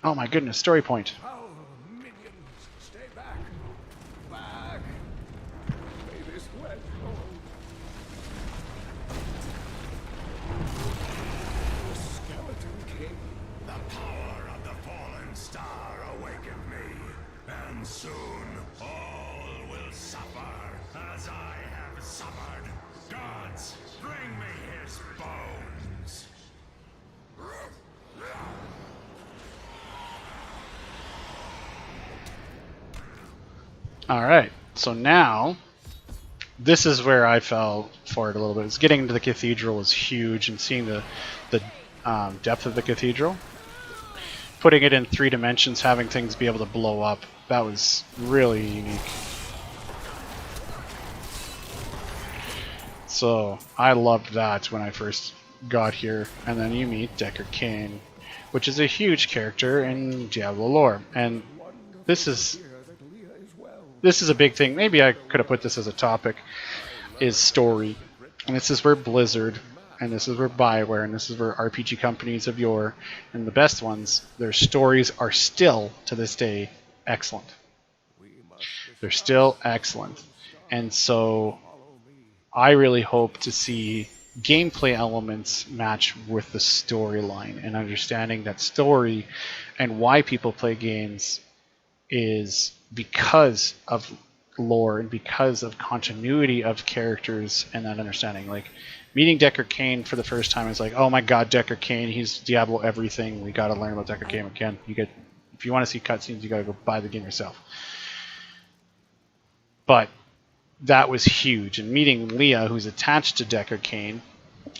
Oh my goodness, story point. Oh, minions, stay back. Back. May this wet the Skeleton King. The power of the fallen star awakened me, and soon all will suffer as I have suffered. Gods, bring me his bones. Alright, so now this is where I fell for it a little bit. It's getting into the cathedral was huge, and seeing the depth of the cathedral. Putting it in 3 dimensions, having things be able to blow up, that was really unique. So I loved that when I first got here. And then you meet Deckard Cain, which is a huge character in Diablo lore. And this is a big thing. Maybe I could have put this as a topic, is story. And this is where Blizzard, and this is where BioWare, and this is where RPG companies of yore, and the best ones, their stories are still, to this day, excellent. They're still excellent. And so I really hope to see gameplay elements match with the storyline, and understanding that story and why people play games is because of lore and because of continuity of characters and that understanding. Like meeting Deckard Cain for the first time is like, oh my god, Deckard Cain, he's Diablo everything. We got to learn about Deckard Cain again. If you want to see cutscenes, you got to go buy the game yourself. But that was huge, and meeting Leah, who's attached to Deckard Cain.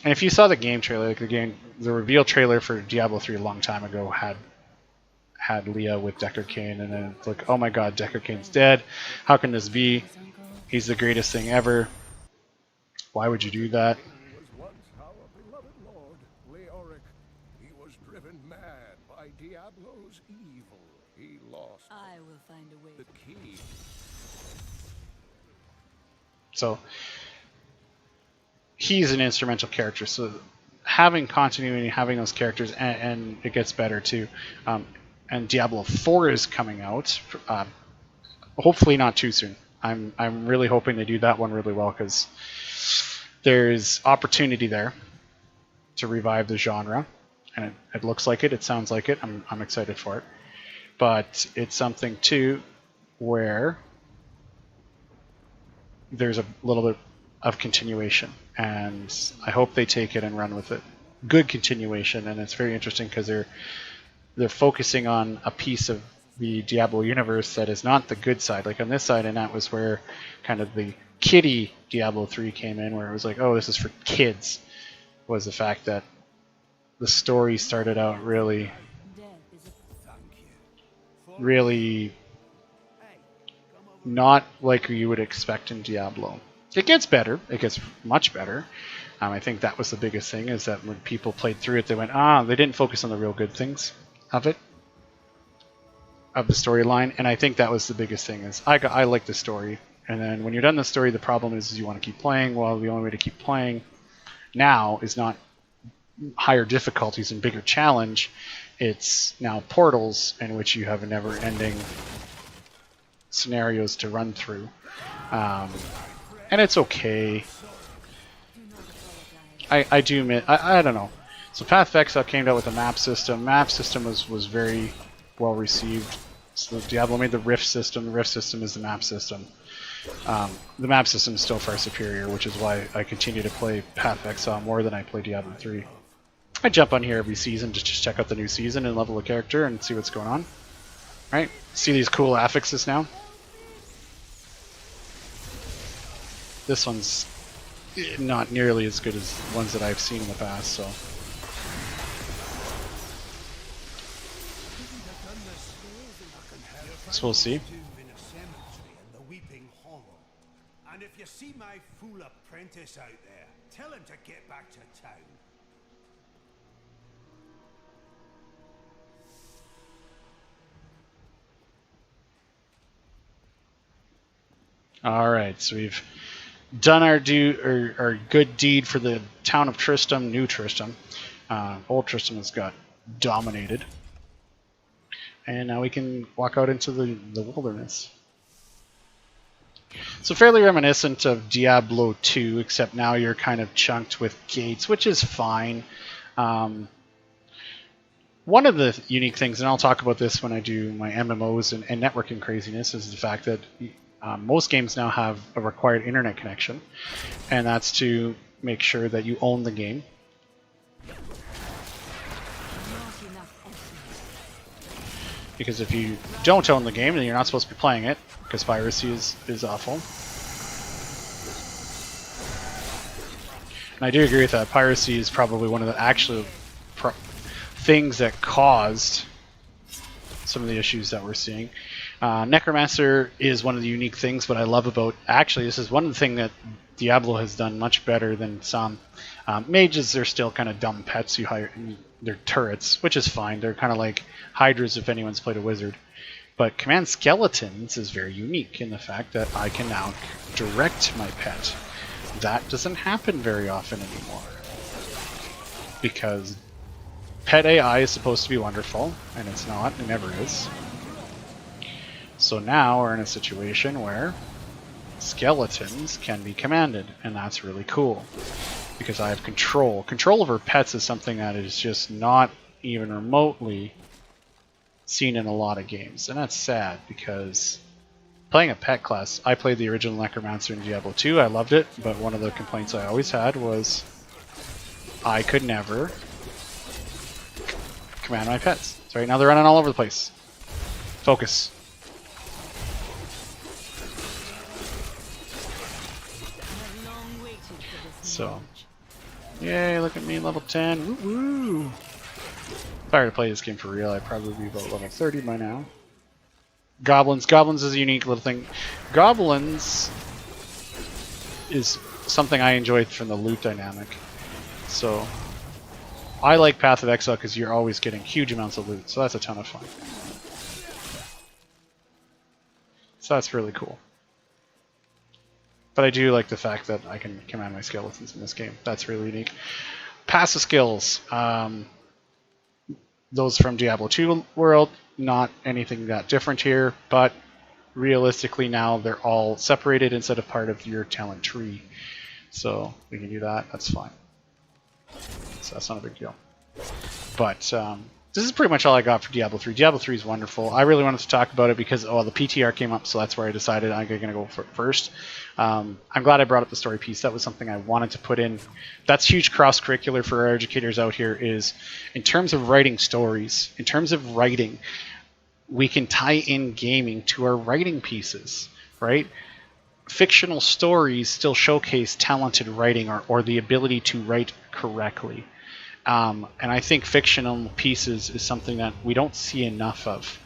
And if you saw the game trailer, like the reveal trailer for Diablo 3 a long time ago had Leah with Deckard Cain, and then it's like, oh my god, Deckard Cain's dead. How can this be? He's the greatest thing ever. Why would you do that? He was once our beloved lord, Leoric. He was driven mad by Diablo's evil. He lost I will find a way. the key. So he's an instrumental character. So having continuity, having those characters, and it gets better too. And Diablo 4 is coming out. Hopefully not too soon. I'm really hoping they do that one really well, because there's opportunity there to revive the genre, and it looks like it. It sounds like it. I'm excited for it. But it's something too where there's a little bit of continuation, and I hope they take it and run with it. Good continuation, and it's very interesting because they're focusing on a piece of the Diablo universe that is not the good side. Like on this side, and that was where kind of the kiddie Diablo 3 came in, where it was like, oh, this is for kids, was the fact that the story started out really, not like you would expect in Diablo. It gets better. It gets much better. I think that was the biggest thing, is that when people played through it, they went, they didn't focus on the real good things of it, of the storyline. And I think that was the biggest thing, is I like the story. And then when you're done the story, the problem is you want to keep playing. Well, the only way to keep playing now is not higher difficulties and bigger challenge. It's now portals in which you have a never-ending scenarios to run through. And it's okay. I do admit, I don't know. So Path of Exile came out with a map system. Map system was very well received. So Diablo made the Rift system. The Rift system is the map system. The map system is still far superior, which is why I continue to play Path of Exile more than I play Diablo 3. I jump on here every season to just check out the new season and level a character and see what's going on. Right? See these cool affixes now? This one's not nearly as good as ones that I've seen in the past, so. So we'll see. And if you see my fool apprentice out there, tell him to get back to town. All right, so we've done our good deed for the town of Tristram, New Tristram. Old Tristram has got dominated. And now we can walk out into the wilderness. So fairly reminiscent of Diablo 2, except now you're kind of chunked with gates, which is fine. One of the unique things, and I'll talk about this when I do my MMOs and networking craziness, is the fact that most games now have a required internet connection, and that's to make sure that you own the game. Because if you don't own the game, then you're not supposed to be playing it, because piracy is awful. And I do agree with that. Piracy is probably one of the actual things that caused some of the issues that we're seeing. Necromancer is one of the unique things, what I love about... Actually, this is one of the things that Diablo has done much better than some. Mages, they're still kind of dumb pets you hire. They're turrets, which is fine. They're kind of like Hydras if anyone's played a wizard. But Command Skeletons is very unique in the fact that I can now direct my pet. That doesn't happen very often anymore. Because pet AI is supposed to be wonderful, and it's not. It never is. So now we're in a situation where skeletons can be commanded, and that's really cool. Because I have control. Control over pets is something that is just not even remotely seen in a lot of games. And that's sad, because playing a pet class, I played the original Necromancer in Diablo 2, I loved it, but one of the complaints I always had was I could never command my pets. So right now they're running all over the place. Focus. So, yay, look at me, level 10. Woo woo! If I were to play this game for real, I'd probably be about level 30 by now. Goblins. Goblins is a unique little thing. Goblins is something I enjoy from the loot dynamic. So, I like Path of Exile because you're always getting huge amounts of loot, so that's a ton of fun. So that's really cool. But I do like the fact that I can command my skeletons in this game. That's really unique. Passive skills. Those from Diablo 2 world, not anything that different here, but realistically now they're all separated instead of part of your talent tree. So we can do that, that's fine. So that's not a big deal. But this is pretty much all I got for Diablo 3. Diablo 3 is wonderful. I really wanted to talk about it because the PTR came up, so that's where I decided I'm going to go for it first. I'm glad I brought up the story piece. That was something I wanted to put in. That's huge cross-curricular for our educators out here, is in terms of writing stories, in terms of writing, we can tie in gaming to our writing pieces, right? Fictional stories still showcase talented writing or the ability to write correctly. And I think fictional pieces is something that we don't see enough of.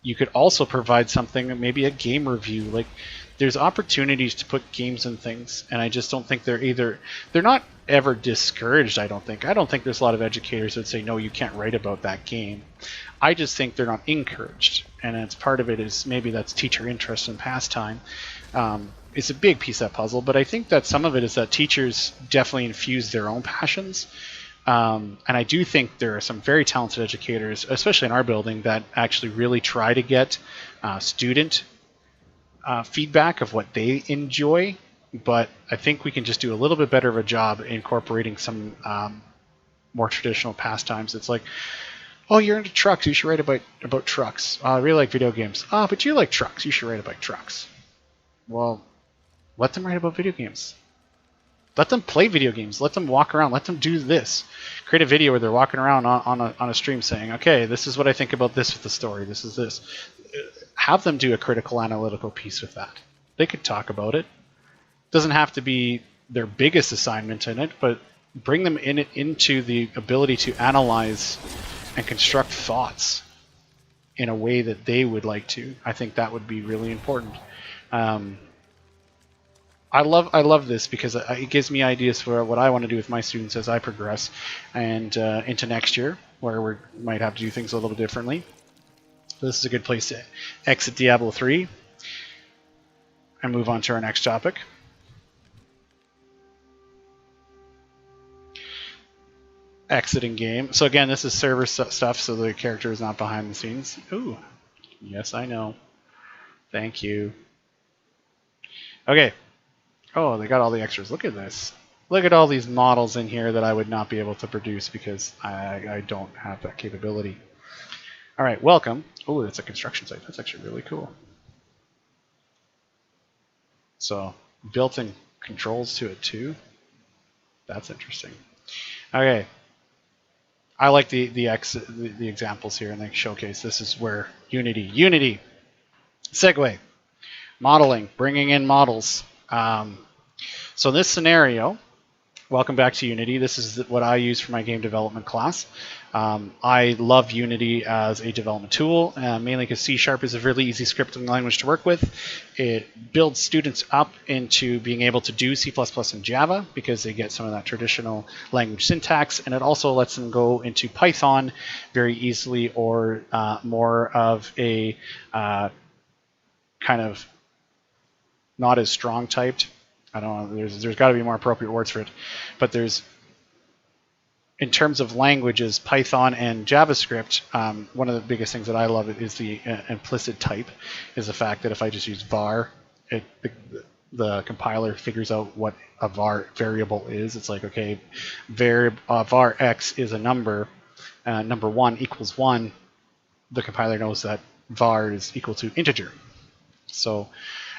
you could also provide something, maybe a game review. Like, there's opportunities to put games and things, and I just don't think they're not ever discouraged. I don't think there's a lot of educators that say no, you can't write about that game. I just think they're not encouraged, and it's part of it is maybe that's teacher interest and pastime. It's a big piece of that puzzle, but I think that some of it is that teachers definitely infuse their own passions. And I do think there are some very talented educators, especially in our building, that actually really try to get student feedback of what they enjoy. But I think we can just do a little bit better of a job incorporating some more traditional pastimes. It's like, oh, you're into trucks, you should write about trucks. I really like video games. But you like trucks, you should write about trucks. Well, let them write about video games. Let them play video games. Let them walk around. Let them do this. Create a video where they're walking around on a stream saying, okay, this is what I think about this with the story. This is this. Have them do a critical analytical piece with that. They could talk about it. Doesn't have to be their biggest assignment in it, but bring them into the ability to analyze and construct thoughts in a way that they would like to. I think that would be really important. I love this because it gives me ideas for what I want to do with my students as I progress and into next year, where we might have to do things a little bit differently. So this is a good place to exit Diablo 3 and move on to our next topic. Exiting game. So again, this is server stuff, so the character is not behind the scenes. Ooh, yes, I know. Thank you. Okay. Oh, they got all the extras. Look at this. Look at all these models in here that I would not be able to produce because I don't have that capability. All right, welcome. Oh, that's a construction site. That's actually really cool. So, built-in controls to it too. That's interesting. Okay. I like the examples here and they showcase. This is where Unity. Segue. Modeling. Bringing in models. So in this scenario, welcome back to Unity. This is what I use for my game development class. I love Unity as a development tool, mainly because C# is a really easy scripting language to work with. It builds students up into being able to do C++ and Java because they get some of that traditional language syntax, and it also lets them go into Python very easily, or more of a kind of not as strong typed. I don't know, there's got to be more appropriate words for it, but there's, in terms of languages, Python and JavaScript, one of the biggest things that I love is the implicit type, is the fact that if I just use var, the compiler figures out what a var variable is. It's like, okay, var x is a number, number 1 equals 1, the compiler knows that var is equal to integer. So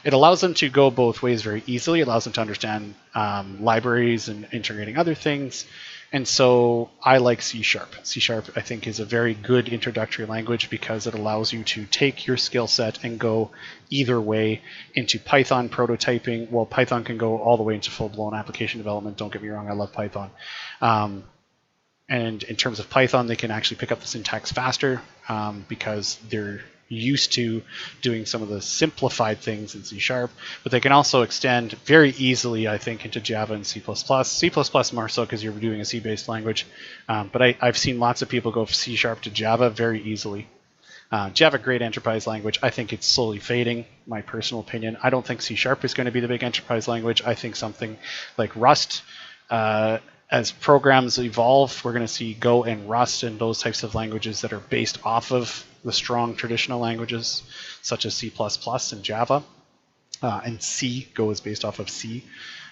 it allows them to go both ways very easily. It allows them to understand libraries and integrating other things. And so I like C#. C# I think is a very good introductory language because it allows you to take your skill set and go either way into Python prototyping. Well, Python can go all the way into full-blown application development. Don't get me wrong, I love Python. And in terms of Python, they can actually pick up the syntax faster because they're used to doing some of the simplified things in C#, but they can also extend very easily, I think, into Java and C++. C++ more so because you're doing a C-based language, but I've seen lots of people go from C# to Java very easily. Java, great enterprise language. I think it's slowly fading, my personal opinion. I don't think C# is going to be the big enterprise language. I think something like Rust, as programs evolve, we're going to see Go and Rust and those types of languages that are based off of the strong traditional languages, such as C++ and Java. And C, Go is based off of C.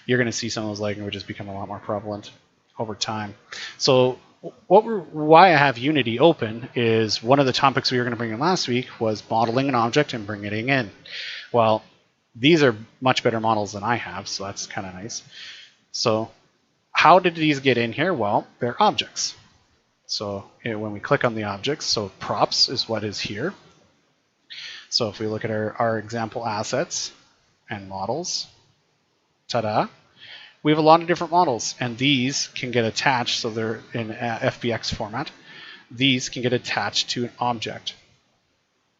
You're going to see some of those languages become a lot more prevalent over time. So why I have Unity open is one of the topics we were going to bring in last week was modeling an object and bringing it in. Well, these are much better models than I have, so that's kind of nice. So how did these get in here? Well, they're objects. So when we click on the objects, so props is what is here. So if we look at our example assets and models, ta-da, we have a lot of different models, and these can get attached, so they're in FBX format. These can get attached to an object.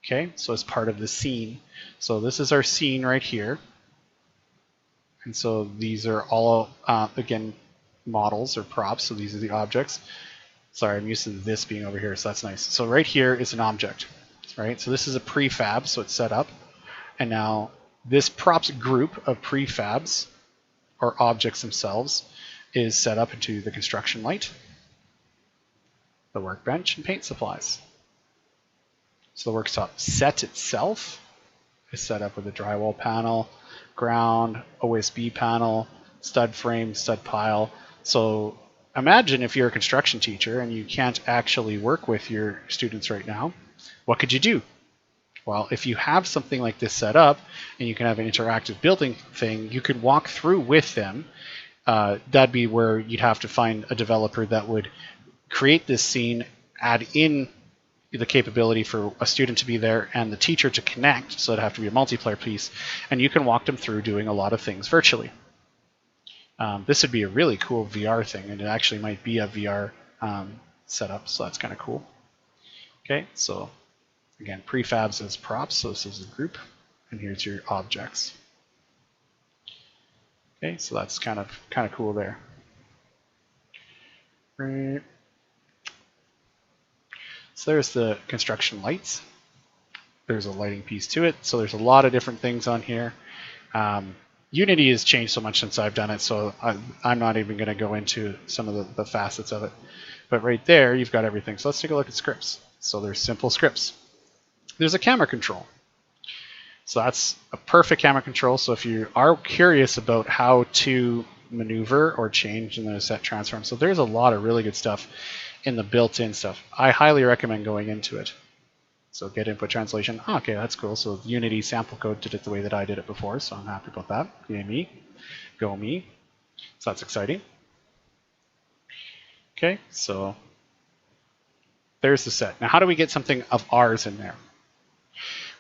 Okay, so as part of the scene. So this is our scene right here. And so these are all, again, models or props. So these are the objects. Sorry, I'm used to this being over here, so that's nice. So right here is an object, right? So this is a prefab, so it's set up. And now this props group of prefabs, or objects themselves, is set up into the construction light, the workbench, and paint supplies. So the worktop set itself is set up with a drywall panel, ground, OSB panel, stud frame, stud pile. So imagine if you're a construction teacher and you can't actually work with your students right now, what could you do? Well, if you have something like this set up and you can have an interactive building thing, you could walk through with them. That'd be where you'd have to find a developer that would create this scene, add in the capability for a student to be there and the teacher to connect, so it'd have to be a multiplayer piece, and you can walk them through doing a lot of things virtually. This would be a really cool VR thing, and it actually might be a VR setup, so that's kind of cool. Okay, so again, prefabs as props, so this is a group, and here's your objects. Okay, so that's kind of cool there. Right. So there's the construction lights. There's a lighting piece to it. So there's a lot of different things on here. Unity has changed so much since I've done it, so I'm not even going to go into some of the facets of it. But right there, you've got everything. So let's take a look at scripts. So there's simple scripts. There's a camera control. So that's a perfect camera control. So if you are curious about how to maneuver or change in the set transform, so there's a lot of really good stuff in the built-in stuff. I highly recommend going into it. So get input translation. Oh, okay, that's cool. So Unity sample code did it the way that I did it before, so I'm happy about that. Yay me. Go me. So that's exciting. Okay, so there's the set. Now how do we get something of ours in there?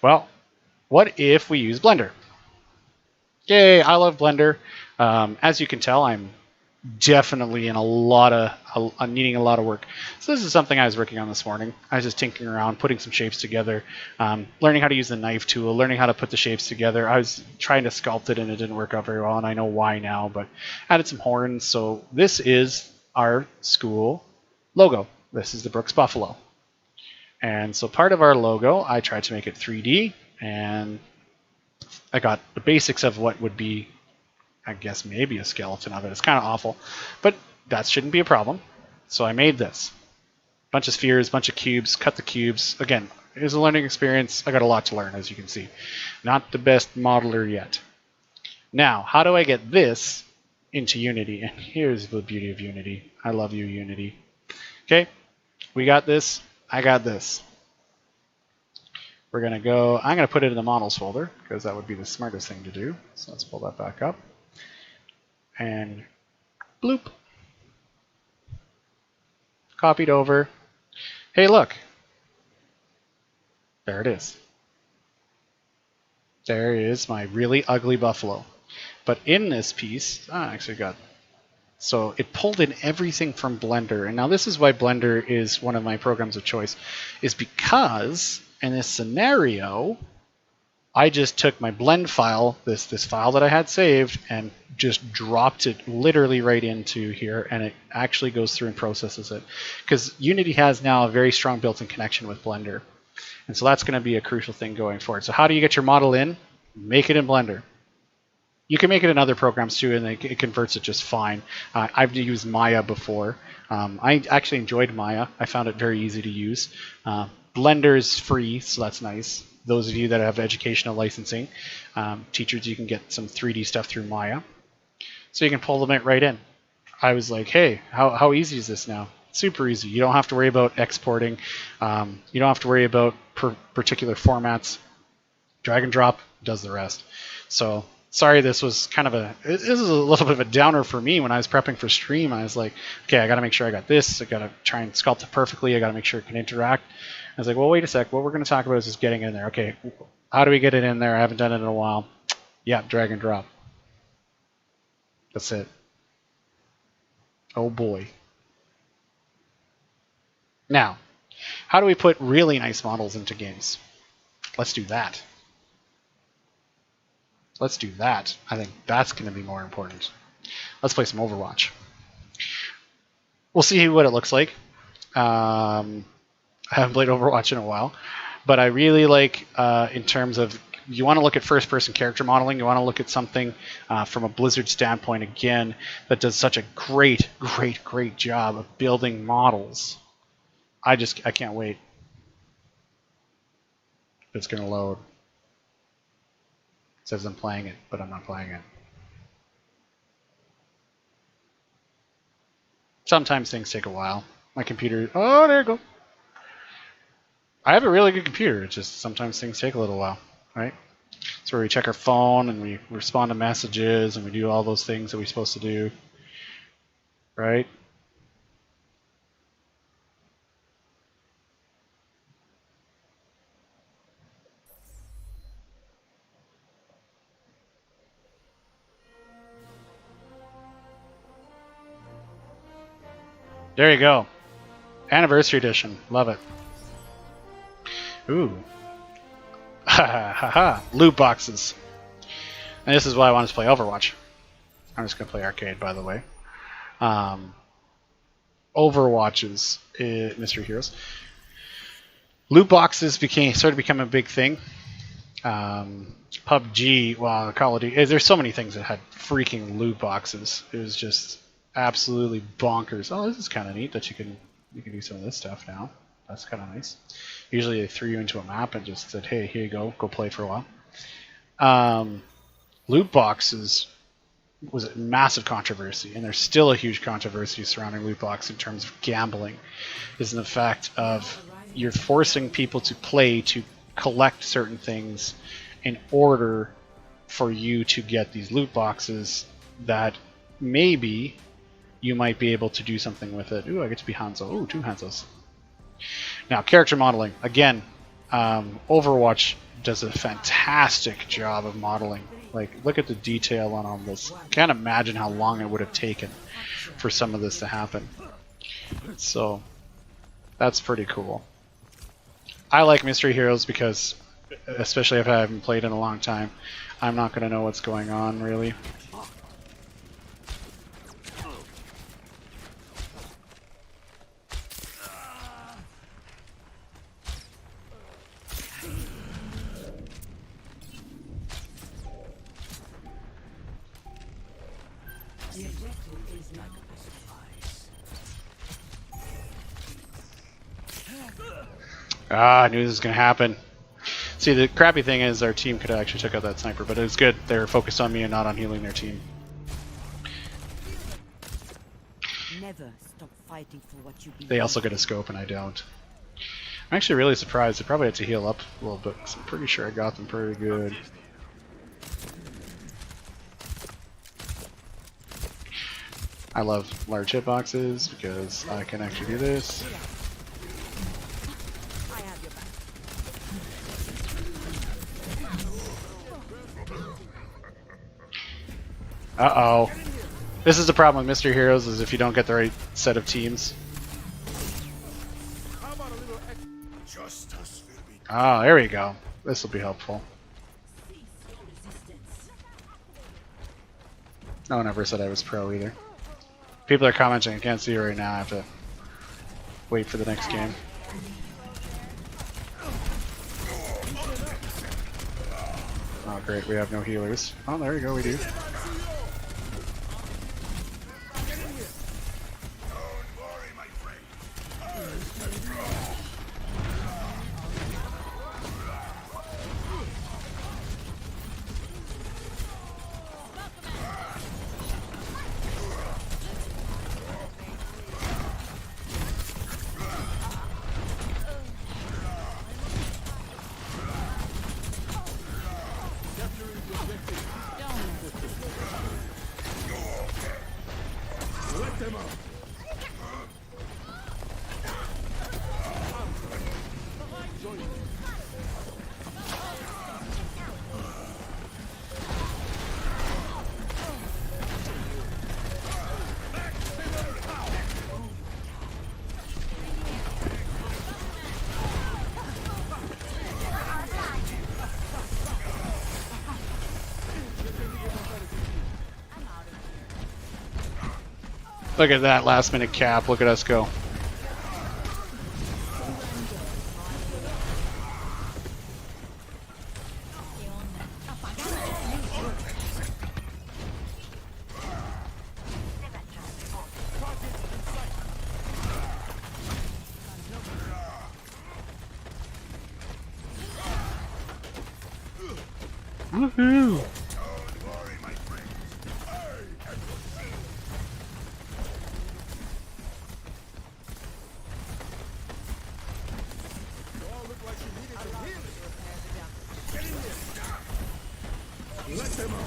Well, what if we use Blender? Yay, I love Blender. As you can tell, I'm definitely in needing a lot of work. So this is something I was working on this morning. I was just tinkering around, putting some shapes together, learning how to use the knife tool, learning how to put the shapes together. I was trying to sculpt it and it didn't work out very well, and I know why now, but added some horns. So this is our school logo. This is the Brooks Buffalo. And so part of our logo, I tried to make it 3D, and I got the basics of what would be, I guess, maybe a skeleton of it. It's kind of awful, but that shouldn't be a problem. So I made this. Bunch of spheres, bunch of cubes, cut the cubes. Again, it was a learning experience. I got a lot to learn, as you can see. Not the best modeler yet. Now, how do I get this into Unity? And here's the beauty of Unity. I love you, Unity. Okay, we got this. I got this. We're going to go, I'm going to put it in the models folder because that would be the smartest thing to do. So let's pull that back up. And bloop. Copied over. Hey, look. There it is. There is my really ugly buffalo. But in this piece, I actually got, so it pulled in everything from Blender. And now this is why Blender is one of my programs of choice, is because in this scenario, I just took my blend file, this file that I had saved, and just dropped it literally right into here, and it actually goes through and processes it. Because Unity has now a very strong built-in connection with Blender. And so that's going to be a crucial thing going forward. So how do you get your model in? Make it in Blender. You can make it in other programs too, and it converts it just fine. I've used Maya before. I actually enjoyed Maya. I found it very easy to use. Blender is free, so that's nice. Those of you that have educational licensing, teachers, you can get some 3D stuff through Maya. So you can pull them right in. I was like, hey, how easy is this now? Super easy. You don't have to worry about exporting. You don't have to worry about particular formats. Drag and drop does the rest. So sorry, this was kind of this is a little bit of a downer for me when I was prepping for stream. I was like, okay, I got to make sure I got this. I got to try and sculpt it perfectly. I got to make sure it can interact. I was like, well, wait a sec. What we're going to talk about is just getting it in there. Okay, how do we get it in there? I haven't done it in a while. Yeah, drag and drop. That's it. Oh boy. Now, how do we put really nice models into games? Let's do that. Let's do that. I think that's going to be more important. Let's play some Overwatch. We'll see what it looks like. I haven't played Overwatch in a while, but I really like, in terms of, you want to look at first-person character modeling, you want to look at something from a Blizzard standpoint, again, that does such a great job of building models. I can't wait. It's going to load. It says I'm playing it, but I'm not playing it. Sometimes things take a while. My computer... Oh, there you go. I have a really good computer. It's just sometimes things take a little while, right? It's where we check our phone and we respond to messages and we do all those things that we're supposed to do, right? There you go. Anniversary edition. Love it. Ooh. Ha ha ha. Loot boxes. And this is why I wanted to play Overwatch. I'm just going to play arcade, by the way. Overwatches, Mystery Heroes. Loot boxes started to become a big thing. PUBG, well, Call of Duty. There's so many things that had freaking loot boxes. It was just absolutely bonkers. Oh, this is kind of neat that you can do some of this stuff now. That's kind of nice. Usually they threw you into a map and just said, hey, here you go play for a while. Loot boxes was a massive controversy, and there's still a huge controversy surrounding loot boxes in terms of gambling, is in the fact of you're forcing people to play to collect certain things in order for you to get these loot boxes that maybe you might be able to do something with it. Ooh, I get to be Hanzo. Ooh, 2 Hanzos. Now, character modeling. Again, Overwatch does a fantastic job of modeling. Like, look at the detail on all this. Can't imagine how long it would have taken for some of this to happen. So, that's pretty cool. I like Mystery Heroes because, especially if I haven't played in a long time, I'm not going to know what's going on, really. Ah, I knew this was going to happen. See, the crappy thing is our team could have actually took out that sniper, but it was good. They were focused on me and not on healing their team. Never stop fighting for what you believe. They also get a scope and I don't. I'm actually really surprised. I probably had to heal up a little bit, because I'm pretty sure I got them pretty good. I love large hitboxes because I can actually do this. Uh-oh. This is the problem with Mystery Heroes, is if you don't get the right set of teams. Ah, there we go. This will be helpful. No one ever said I was pro either. People are commenting, I can't see it right now, I have to wait for the next game. Oh great, we have no healers. Oh, there we go, we do. Look at that last minute cap. Look at us go. Woohoo! Let them up.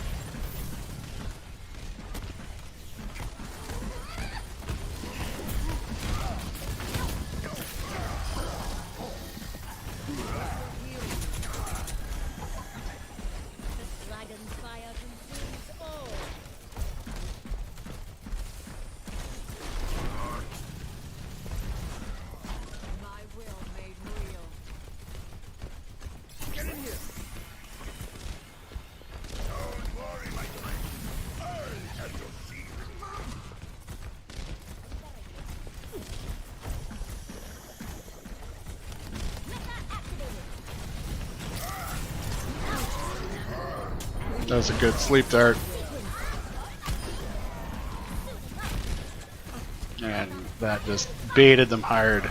Dragon's fire consumes all. My will made real. Get in here. Don't worry, my friend. I'll have your feet. That was a good sleep dart. And that just baited them hard.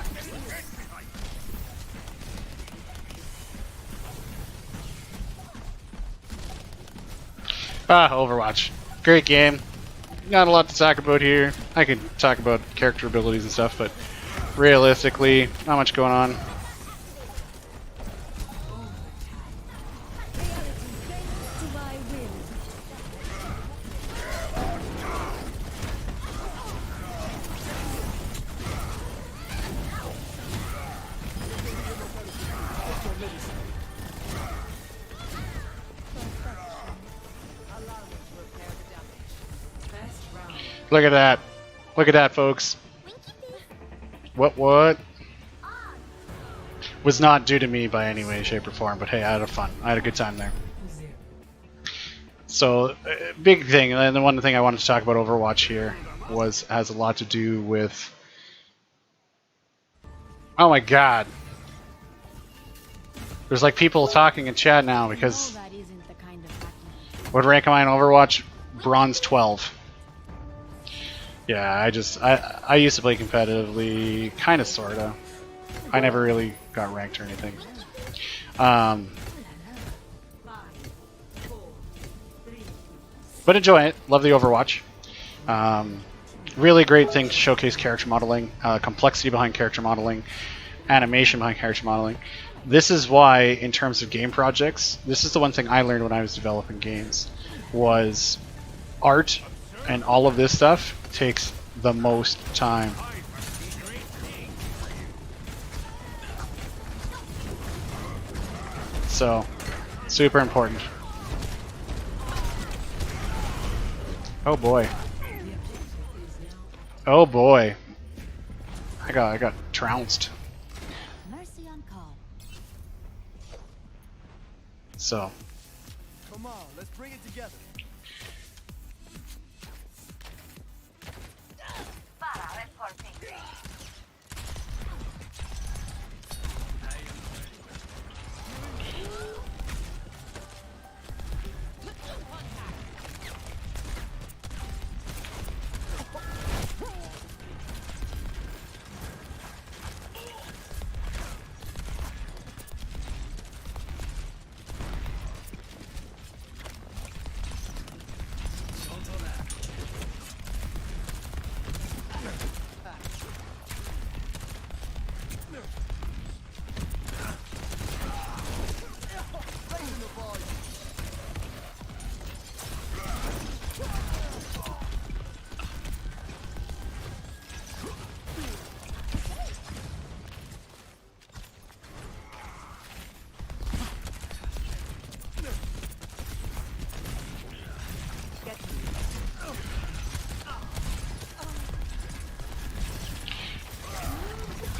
Overwatch. Great game. Not a lot to talk about here. I could talk about character abilities and stuff, but realistically, not much going on. To my will. Look at that. Look at that, folks. What? Was not due to me by any way, shape, or form, but hey, I had fun. I had a good time there. So, big thing, and the one thing I wanted to talk about Overwatch here has a lot to do with... Oh my god. There's like people talking in chat now because... That isn't the kind of happiness. What rank am I in Overwatch? Bronze 12. Yeah, I used to play competitively, kind of, sorta. I never really got ranked or anything. But enjoy it. Love the Overwatch. Really great thing to showcase character modeling, complexity behind character modeling, animation behind character modeling. This is why, in terms of game projects, this is the one thing I learned when I was developing games, was art and all of this stuff takes the most time. So, super important. Oh boy. Oh boy. I got trounced. Mercy on call. So, Come on, let's bring it together.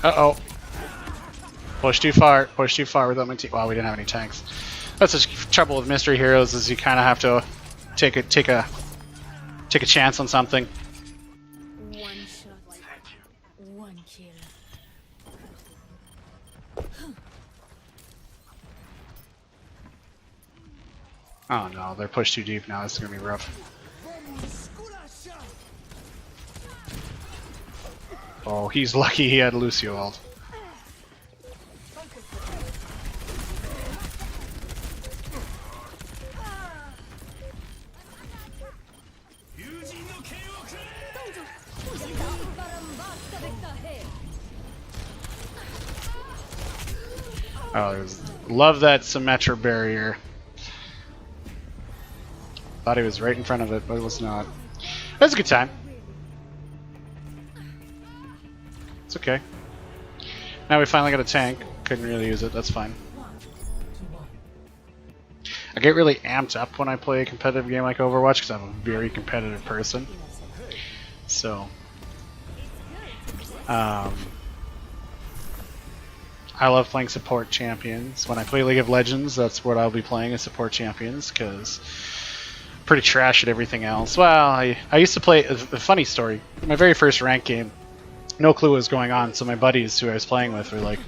uh-oh. Push too far without my team. Wow, we didn't have any tanks. That's the trouble with mystery heroes, is you kind of have to take a chance on something. One Oh no, they're pushed too deep now. This is gonna be rough. Oh, he's lucky he had Lucio ult. Oh, love that Symmetra barrier. Thought he was right in front of it, but it was not. That was a good time. It's okay. Now we finally got a tank. Couldn't really use it, that's fine. I get really amped up when I play a competitive game like Overwatch because I'm a very competitive person. So, I love playing support champions. When I play League of Legends, that's what I'll be playing as support champions because I'm pretty trash at everything else. Well, I used to play, a funny story, my very first rank game, no clue what was going on, so my buddies who I was playing with were like,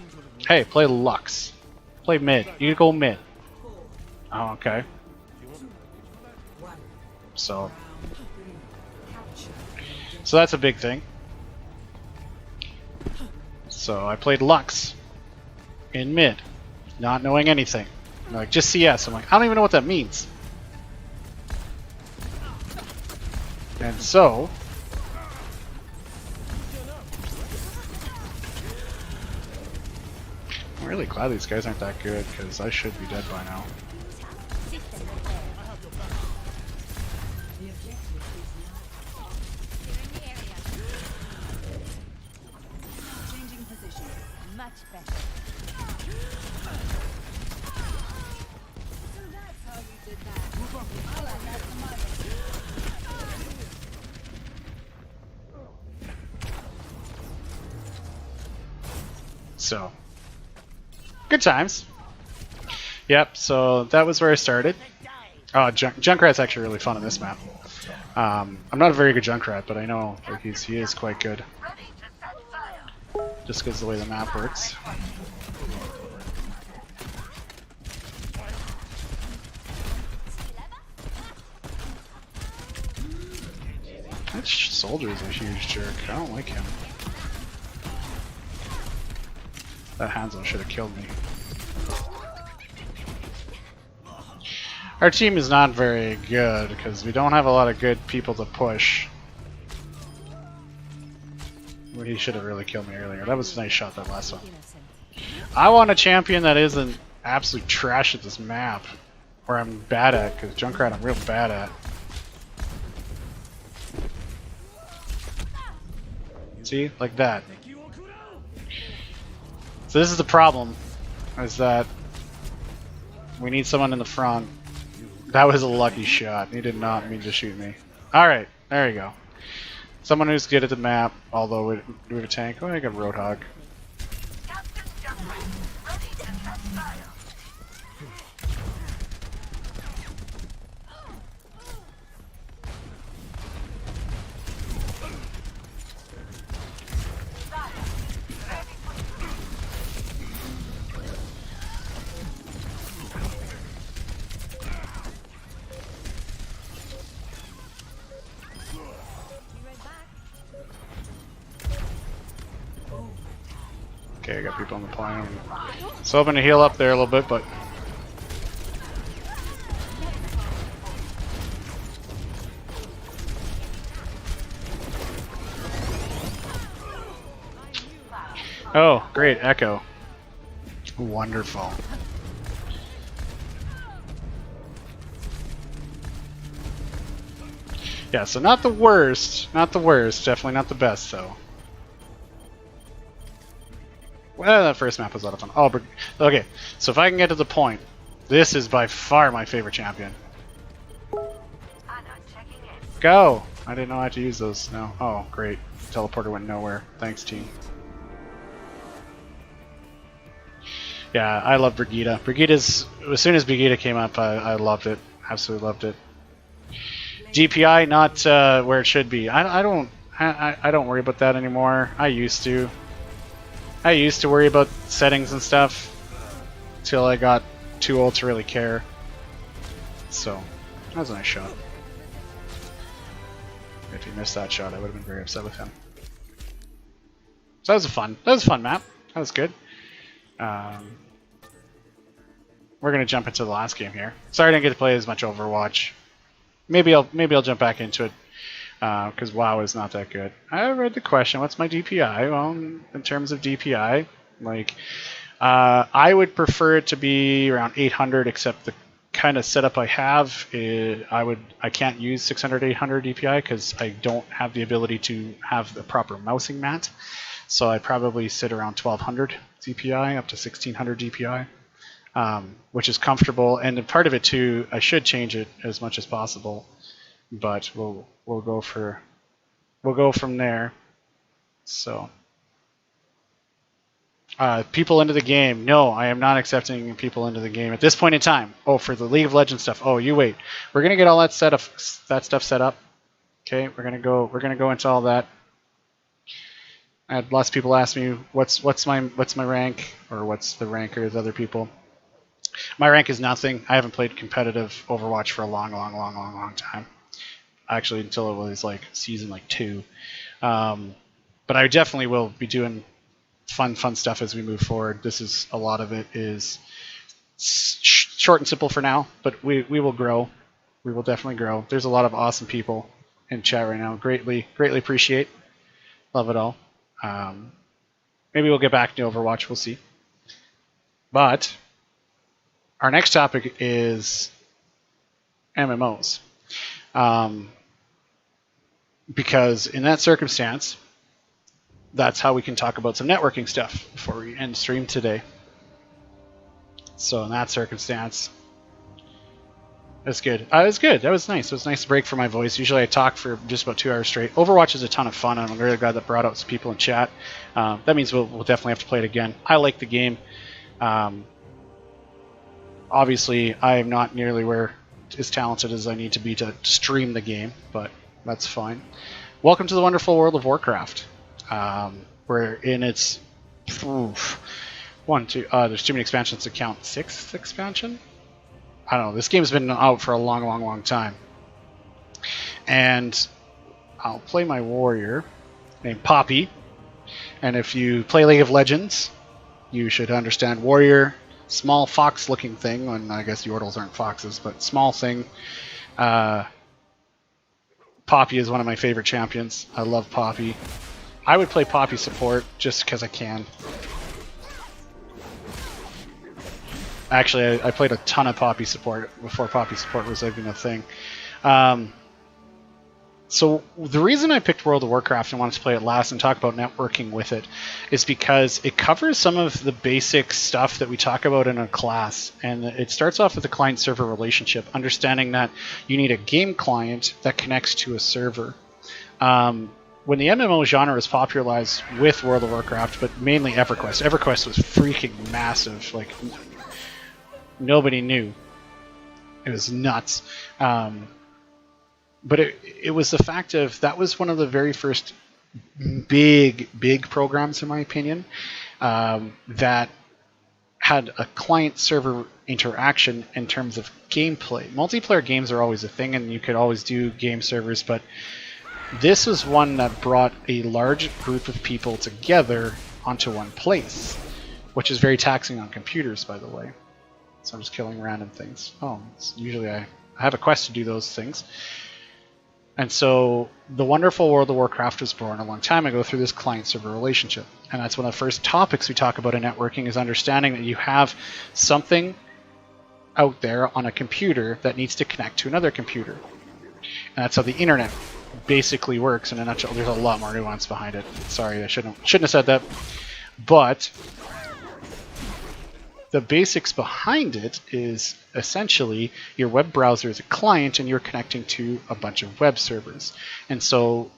hey, play Lux. Play mid. You go mid. Oh, okay. So that's a big thing. So I played Lux in mid, not knowing anything. They're like, just CS. I'm like, I don't even know what that means. And so I'm really glad these guys aren't that good because I should be dead by now. So, good times. Yep, so that was where I started. Oh, Junkrat's actually really fun on this map. I'm not a very good Junkrat, but I know like he is quite good. Just because of the way the map works. That soldier is a huge jerk. I don't like him. That Hanzo should have killed me. Our team is not very good because we don't have a lot of good people to push. Well, he should have really killed me earlier. That was a nice shot, that last one. I want a champion that isn't absolute trash at this map. Or I'm bad at, because Junkrat I'm real bad at. See? Like that. So this is the problem, is that we need someone in the front. That was a lucky shot. He did not mean to shoot me. Alright, there you go. Someone who's good at the map, although we have a tank. Oh, I got Roadhog. Okay, I got people on the plane. So hoping to heal up there a little bit, but oh, great, Echo. Wonderful. Yeah, so not the worst, definitely not the best though. Well, that first map was a lot of fun. Oh, okay, so if I can get to the point, this is by far my favorite champion. Go! I didn't know I had to use those. No. Oh, great. Teleporter went nowhere. Thanks, team. Yeah, I love Brigitte. Brigitte's, as soon as Brigitte came up, I loved it. Absolutely loved it. DPI not where it should be. I don't worry about that anymore. I used to worry about settings and stuff till I got too old to really care. So that was a nice shot. If he missed that shot, I would have been very upset with him. So that was a fun map. That was good. We're gonna jump into the last game here. Sorry I didn't get to play as much Overwatch. Maybe I'll jump back into it because WoW is not that good. I read the question. What's my DPI? Well, in terms of DPI, like I would prefer it to be around 800. Except the kind of setup I have, I can't use 600, 800 DPI because I don't have the ability to have the proper mousing mat. So I'd probably sit around 1200 DPI up to 1600 DPI. Which is comfortable, and part of it too, I should change it as much as possible, but we'll go from there. So people into the game. No, I am not accepting people into the game at this point in time. Oh, for the League of Legends stuff. Oh, you wait. We're gonna get all that stuff set up. Okay, we're gonna go into all that. I had lots of people ask me what's my rank, or what's the rank of other people. My rank is nothing. I haven't played competitive Overwatch for a long time. Actually, until it was like season 2. But I definitely will be doing fun stuff as we move forward. A lot of it is short and simple for now, but we will grow. We will definitely grow. There's a lot of awesome people in chat right now. Greatly appreciate. Love it all. Maybe we'll get back to Overwatch. We'll see. But our next topic is MMOs. Because in that circumstance, that's how we can talk about some networking stuff before we end stream today. So in that circumstance, that's good. It was good. That was nice. It was a nice break for my voice. Usually I talk for just about 2 hours straight. Overwatch is a ton of fun, and I'm really glad that brought out some people in chat. That means we'll definitely have to play it again. I like the game. Obviously, I am not nearly as talented as I need to be to stream the game, but that's fine. Welcome to the wonderful world of Warcraft. We're in its... there's too many expansions to count. 6th expansion? I don't know. This game's been out for a long time. And I'll play my warrior named Poppy. And if you play League of Legends, you should understand warrior... Small fox-looking thing, and I guess Yordles aren't foxes, but small thing. Poppy is one of my favorite champions. I love Poppy. I would play Poppy support just because I can. Actually, I played a ton of Poppy support before Poppy support was even a thing. So the reason I picked World of Warcraft and wanted to play it last and talk about networking with it is because it covers some of the basic stuff that we talk about in a class. And it starts off with the client-server relationship, understanding that you need a game client that connects to a server. When the MMO genre was popularized with World of Warcraft, but mainly EverQuest. EverQuest was freaking massive. Like, nobody knew. It was nuts. But it was the fact of that was one of the very first big programs, in my opinion, that had a client-server interaction in terms of gameplay. Multiplayer games are always a thing, and you could always do game servers, but this was one that brought a large group of people together onto one place, which is very taxing on computers, by the way. So I'm just killing random things. Oh, usually I have a quest to do those things. And so the wonderful World of Warcraft was born a long time ago through this client-server relationship. And that's one of the first topics we talk about in networking is understanding that you have something out there on a computer that needs to connect to another computer. And that's how the internet basically works in a nutshell. There's a lot more nuance behind it. Sorry, I shouldn't have said that. But the basics behind it is essentially your web browser is a client and you're connecting to a bunch of web servers. And so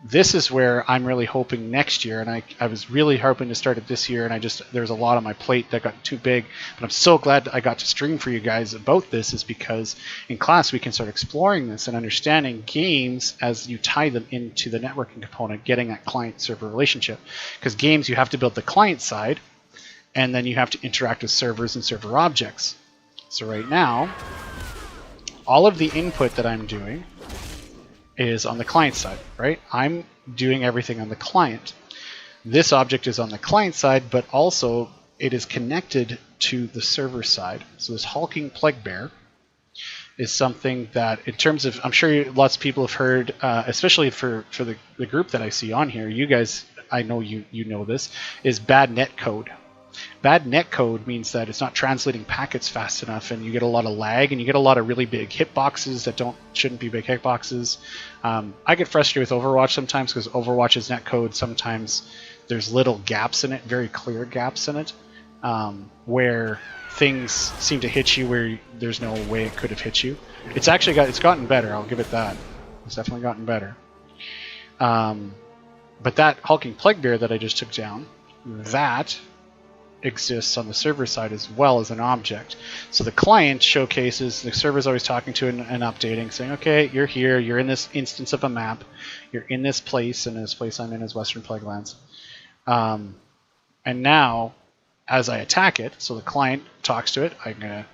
this is where I'm really hoping next year, and I was really hoping to start it this year, and there's a lot on my plate that got too big, but I'm so glad I got to stream for you guys about this, is because in class we can start exploring this and understanding games as you tie them into the networking component, getting that client-server relationship. Because games, you have to build the client side, and then you have to interact with servers and server objects. So right now, all of the input that I'm doing is on the client side, right? I'm doing everything on the client. This object is on the client side, but also it is connected to the server side. So this hulking plague bear is something that, in terms of, I'm sure lots of people have heard, especially for the group that I see on here, you guys, I know you know this, is bad net code. Bad net code means that it's not translating packets fast enough, and you get a lot of lag, and you get a lot of really big hitboxes that shouldn't be big hitboxes. I get frustrated with Overwatch sometimes because Overwatch's net code, sometimes there's little gaps in it, very clear gaps in it, where things seem to hit you where there's no way it could have hit you. It's actually gotten better. I'll give it that. It's definitely gotten better. But that hulking plague bear that I just took down, that exists on the server side as well as an object. So the client showcases, the server's always talking to and updating, saying, okay, you're here, you're in this instance of a map, you're in this place, and this place I'm in is Western Plaguelands. And now, as I attack it, so the client talks to it, I'm going to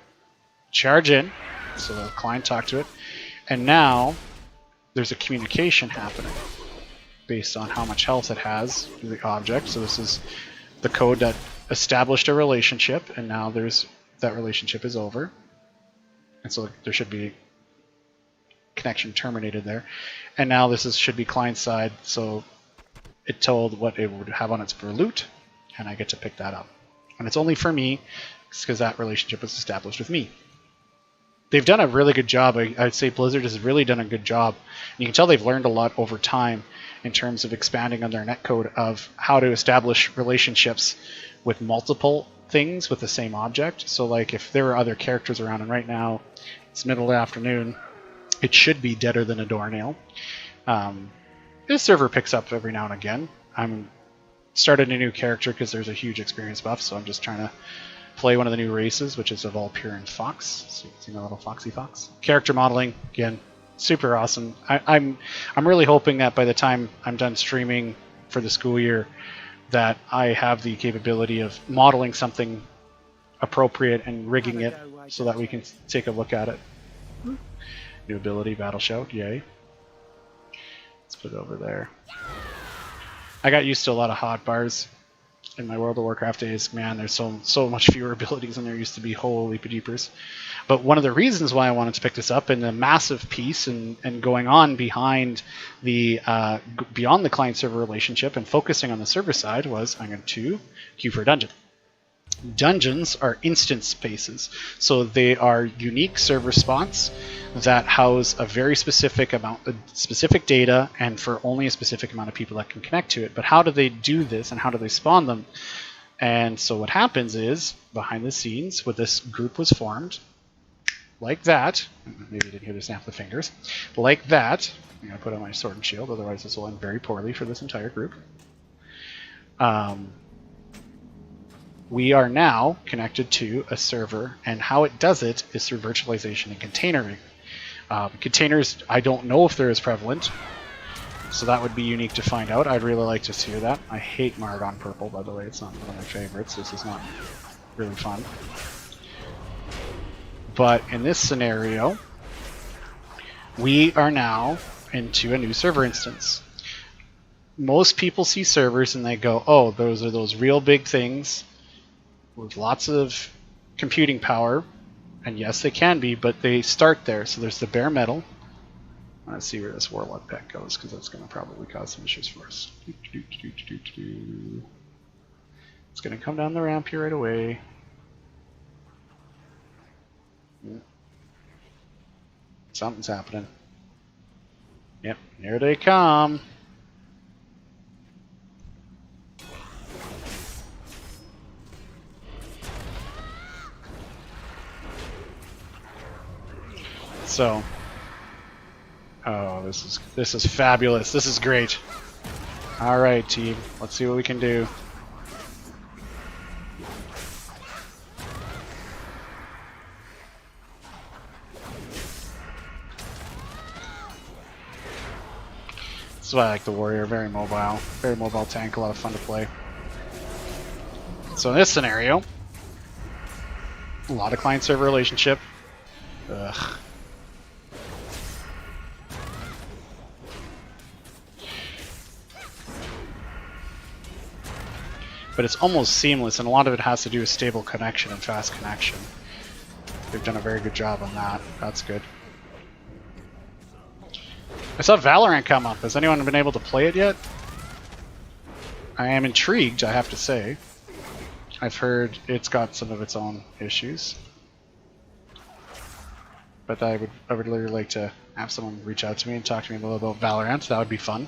charge in, so the client talks to it, and now there's a communication happening based on how much health it has through the object. So this is the code that established a relationship, and now that relationship is over, and so there should be connection terminated there. And now this should be client side, so it told what it would have on its for loot, and I get to pick that up. And it's only for me, because that relationship was established with me. They've done a really good job. I'd say Blizzard has really done a good job. And you can tell they've learned a lot over time in terms of expanding on their netcode of how to establish relationships with multiple things with the same object. So like if there are other characters around, and right now it's middle of the afternoon, it should be deader than a doornail. This server picks up every now and again. I'm started a new character because there's a huge experience buff, so I'm just trying to play one of the new races, which is a Valpyrian Fox. So you can see my little foxy fox. Character modeling, again, super awesome. I'm really hoping that by the time I'm done streaming for the school year, that I have the capability of modeling something appropriate and rigging it so that we can take a look at it. New ability, Battle Shout, yay. Let's put it over there. I got used to a lot of hotbars in my World of Warcraft days. Man, there's so much fewer abilities than there used to be. Holy jeepers. But one of the reasons why I wanted to pick this up, and the massive piece and going on behind the beyond the client server relationship and focusing on the server side, was I'm going to queue for a dungeon. Dungeons are instance spaces, so they are unique server spots that house a very specific amount of specific data, and for only a specific amount of people that can connect to it. But how do they do this, and how do they spawn them? And so what happens is, behind the scenes, when this group was formed, like that, maybe you didn't hear the snap of the fingers, like that, I'm going to put on my sword and shield, otherwise this will end very poorly for this entire group. We are now connected to a server, and how it does it is through virtualization and containering. Containers, I don't know if they're as prevalent, so that would be unique to find out. I'd really like to see that. I hate Margon Purple, by the way. It's not one of my favorites. This is not really fun. But in this scenario, we are now into a new server instance. Most people see servers and they go, oh, those are those real big things with lots of computing power. And yes, they can be, but they start there. So there's the bare metal. Let's see where this Warlock pet goes, because that's going to probably cause some issues for us. It's going to come down the ramp here right away. Something's happening. Yep, here they come. So, oh, this is fabulous. This is great. All right, team. Let's see what we can do. This is why I like the Warrior. Very mobile tank. A lot of fun to play. So in this scenario, a lot of client-server relationship. Ugh. but it's almost seamless, and a lot of it has to do with stable connection and fast connection. They've done a very good job on that. That's good. I saw Valorant come up. Has anyone been able to play it yet? I am intrigued, I have to say. I've heard it's got some of its own issues. But I would really like to have someone reach out to me and talk to me a little about Valorant. That would be fun.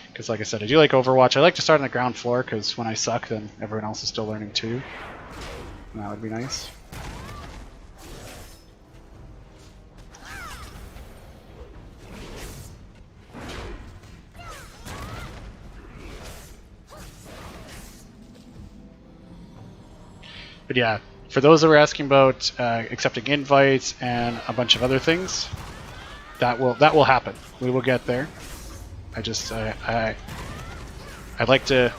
Because like I said, I do like Overwatch. I like to start on the ground floor, because when I suck, then everyone else is still learning too. And that would be nice. But yeah, for those that were asking about accepting invites and a bunch of other things, that will happen. We will get there. I'd like to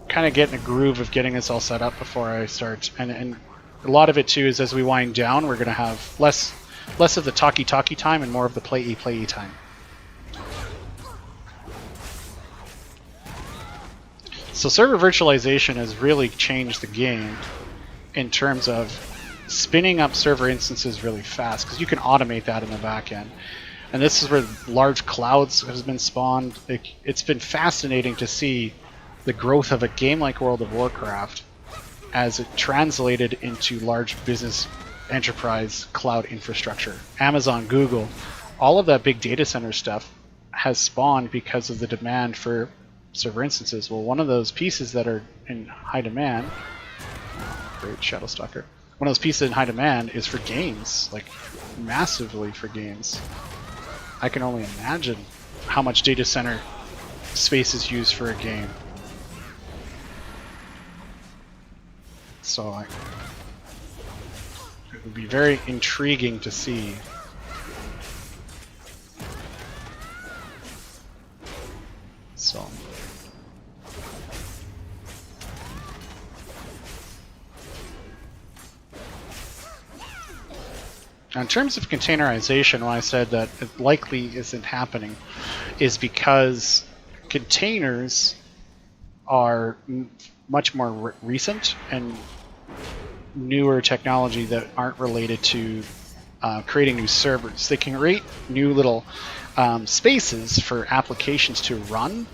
kind of get in a groove of getting this all set up before I start. And a lot of it too is as we wind down, we're going to have less of the talky time and more of the play-y time. So server virtualization has really changed the game in terms of spinning up server instances really fast, because you can automate that in the back end. And this is where large clouds has been spawned. It's been fascinating to see the growth of a game like World of Warcraft as it translated into large business enterprise cloud infrastructure. Amazon, Google, all of that big data center stuff has spawned because of the demand for server instances. Well, one of those pieces that are in high demand, great Shadowstalker, one of those pieces in high demand is for games, like massively for games. I can only imagine how much data center space is used for a game. So it would be very intriguing to see. So now, in terms of containerization, when I said that it likely isn't happening, is because containers are much more recent and newer technology that aren't related to creating new servers. They can create new little spaces for applications to run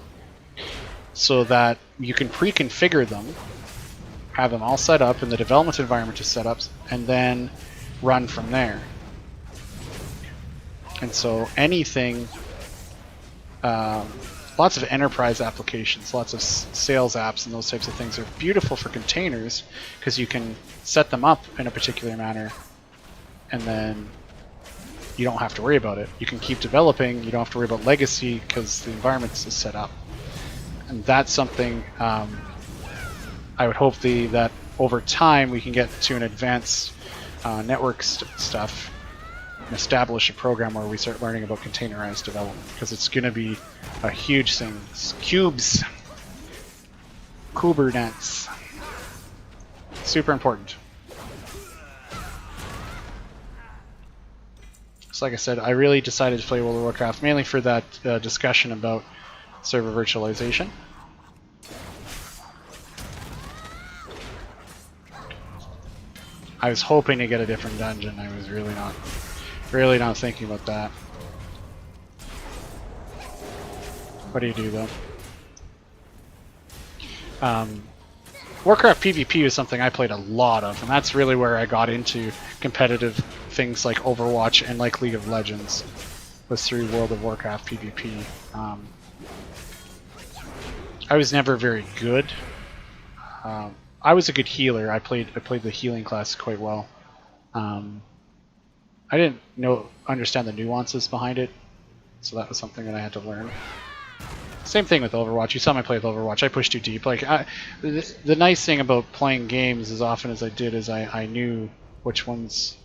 so that you can pre-configure them, have them all set up, and the development environment is set up, and then run from there. And so anything, lots of enterprise applications, lots of sales apps and those types of things are beautiful for containers because you can set them up in a particular manner and then you don't have to worry about it. You can keep developing, you don't have to worry about legacy because the environment is set up. And that's something I would hope that over time we can get to an advanced network stuff and establish a program where we start learning about containerized development, because it's going to be a huge thing. Kubernetes, super important. So like I said, I really decided to play World of Warcraft mainly for that discussion about server virtualization. I was hoping to get a different dungeon. I was really not thinking about that. What do you do though? Warcraft PvP was something I played a lot of, and that's really where I got into competitive things like Overwatch and like League of Legends, was through World of Warcraft PvP. I was never very good. I was a good healer. I played the healing class quite well. I didn't understand the nuances behind it, so that was something that I had to learn. Same thing with Overwatch. You saw me play with Overwatch. I pushed too deep. Like the nice thing about playing games as often as I did is I knew which ones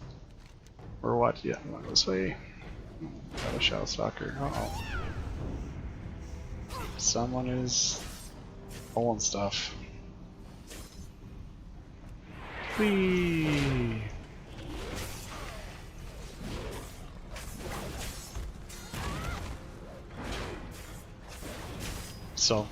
were what. Yeah, I'm gonna say got a Shadowstalker. Uh-oh. Someone is pulling stuff. Whee! So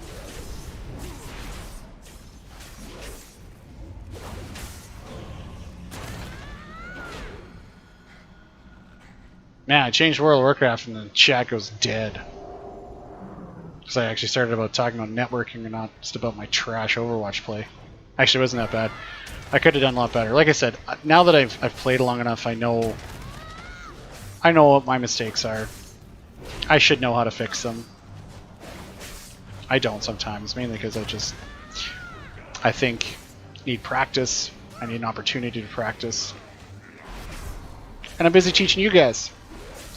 Man, I changed World of Warcraft and the chat goes dead. Because I actually started about talking about networking and not just about my trash Overwatch play. Actually, it wasn't that bad. I could have done a lot better. Like I said, now that I've played long enough, I know what my mistakes are. I should know how to fix them. I don't sometimes, mainly because I think need practice. I need an opportunity to practice. And I'm busy teaching you guys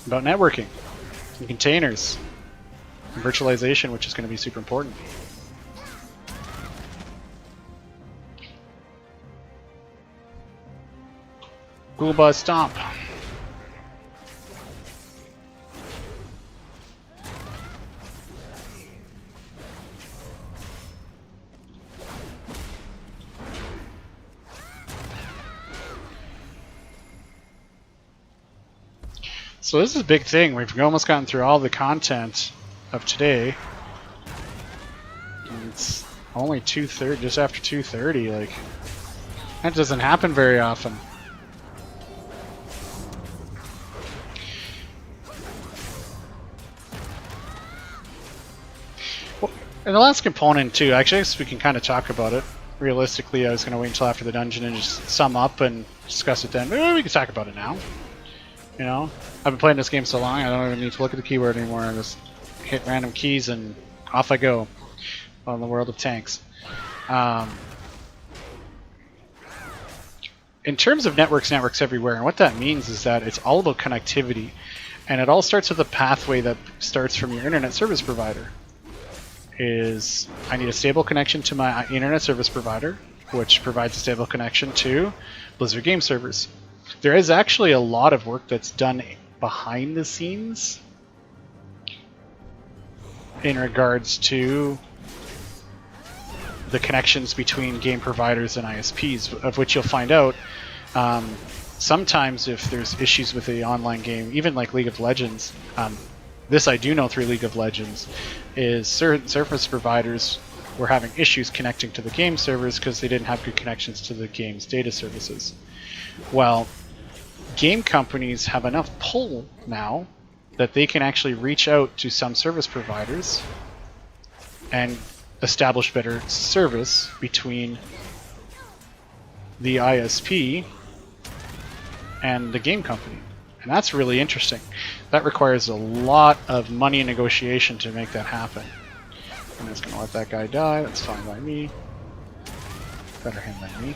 about networking and containers and virtualization, which is going to be super important. Google Buzz Stomp. So this is a big thing. We've almost gotten through all the content of today. And it's only 2:30, just after 2:30. Like, that doesn't happen very often. Well, and the last component too. Actually, I guess we can kind of talk about it. Realistically, I was going to wait until after the dungeon and just sum up and discuss it then. Maybe we can talk about it now. You know, I've been playing this game so long, I don't even need to look at the keyboard anymore. I just hit random keys and off I go on the world of tanks. In terms of networks everywhere, and what that means is that it's all about connectivity, and it all starts with a pathway that starts from your internet service provider. I need a stable connection to my internet service provider, which provides a stable connection to Blizzard game servers. There is actually a lot of work that's done behind the scenes in regards to the connections between game providers and ISPs, of which you'll find out sometimes if there's issues with the online game, even like League of Legends. This I do know through League of Legends, is certain service providers were having issues connecting to the game servers because they didn't have good connections to the game's data services. Well, game companies have enough pull now that they can actually reach out to some service providers and establish better service between the ISP and the game company. And that's really interesting. That requires a lot of money and negotiation to make that happen. I'm just going to let that guy die. That's fine by me. Better him than me.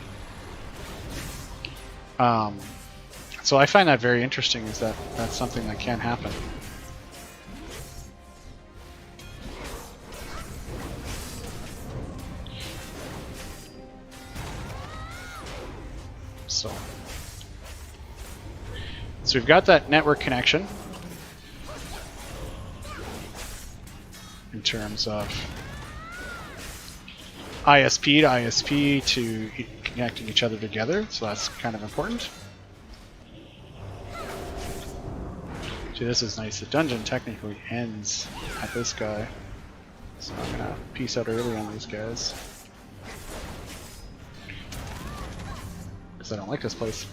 So I find that very interesting, is that that's something that can happen. So we've got that network connection in terms of ISP to ISP to connecting each other together, so that's kind of important. See, this is nice. The dungeon technically ends at this guy, so I'm gonna peace out early on these guys because I don't like this place.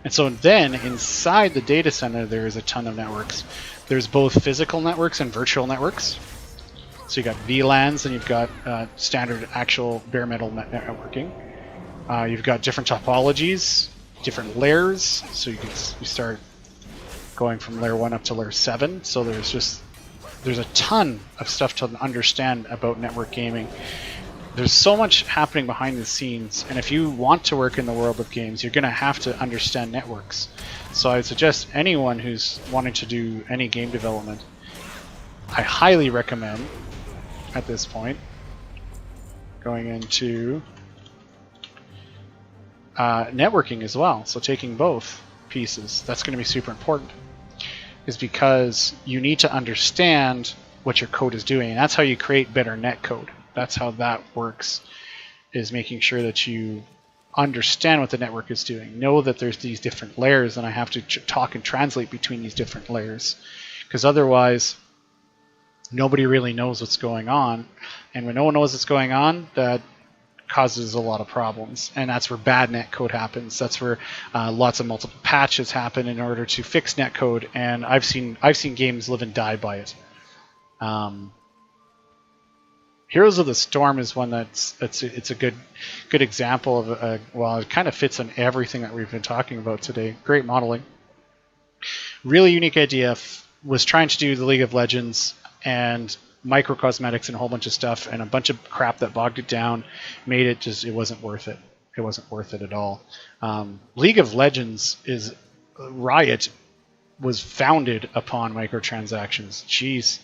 And so then inside the data center there is a ton of networks. There's both physical networks and virtual networks. So you got VLANs and you've got standard actual bare metal networking. You've got different topologies, different layers. So you start going from layer 1 up to layer 7. So there's a ton of stuff to understand about network gaming. There's so much happening behind the scenes, and if you want to work in the world of games, you're going to have to understand networks. So I suggest anyone who's wanting to do any game development, I highly recommend at this point going into networking as well. So taking both pieces, that's going to be super important, is because you need to understand what your code is doing, and that's how you create better net code. That's how that works, is making sure that you understand what the network is doing. Know that there's these different layers and I have to talk and translate between these different layers, because otherwise nobody really knows what's going on. And when no one knows what's going on, that causes a lot of problems, and that's where bad netcode happens. That's where lots of multiple patches happen in order to fix netcode, and I've seen games live and die by it. Heroes of the Storm is one it's a good example of well, it kind of fits on everything that we've been talking about today. Great modeling, really unique idea. Was trying to do the League of Legends and micro cosmetics and a whole bunch of stuff and a bunch of crap that bogged it down, made it just, it wasn't worth it. It wasn't worth it at all. League of Legends is Riot was founded upon microtransactions. Jeez,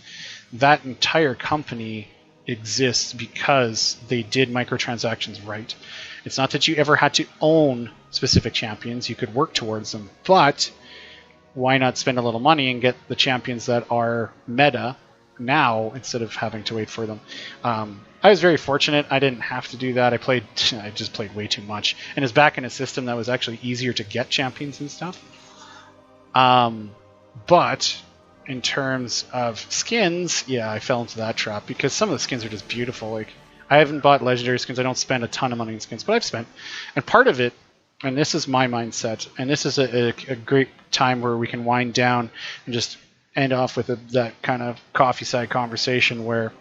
that entire company exists because they did microtransactions right. It's not that you ever had to own specific champions, you could work towards them, but why not spend a little money and get the champions that are meta now instead of having to wait for them? I was very fortunate. I didn't have to do that. I just played way too much, and it's back in a system that was actually easier to get champions and stuff. But in terms of skins, yeah, I fell into that trap because some of the skins are just beautiful. Like, I haven't bought legendary skins. I don't spend a ton of money on skins, but I've spent. And part of it, and this is my mindset, and this is a great time where we can wind down and just end off with that kind of coffee side conversation where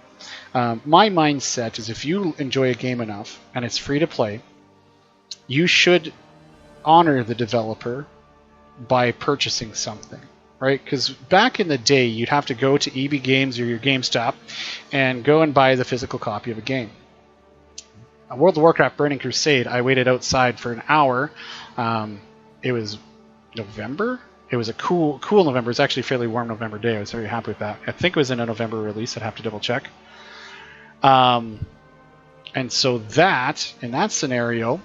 my mindset is, if you enjoy a game enough and it's free to play, you should honor the developer by purchasing something. Right? Because back in the day, you'd have to go to EB Games or your GameStop and go and buy the physical copy of a game. World of Warcraft Burning Crusade, I waited outside for an hour. It was November. It was a cool November. It's actually a fairly warm November day. I was very happy with that. I think it was in a November release. I'd have to double check. And so in that scenario,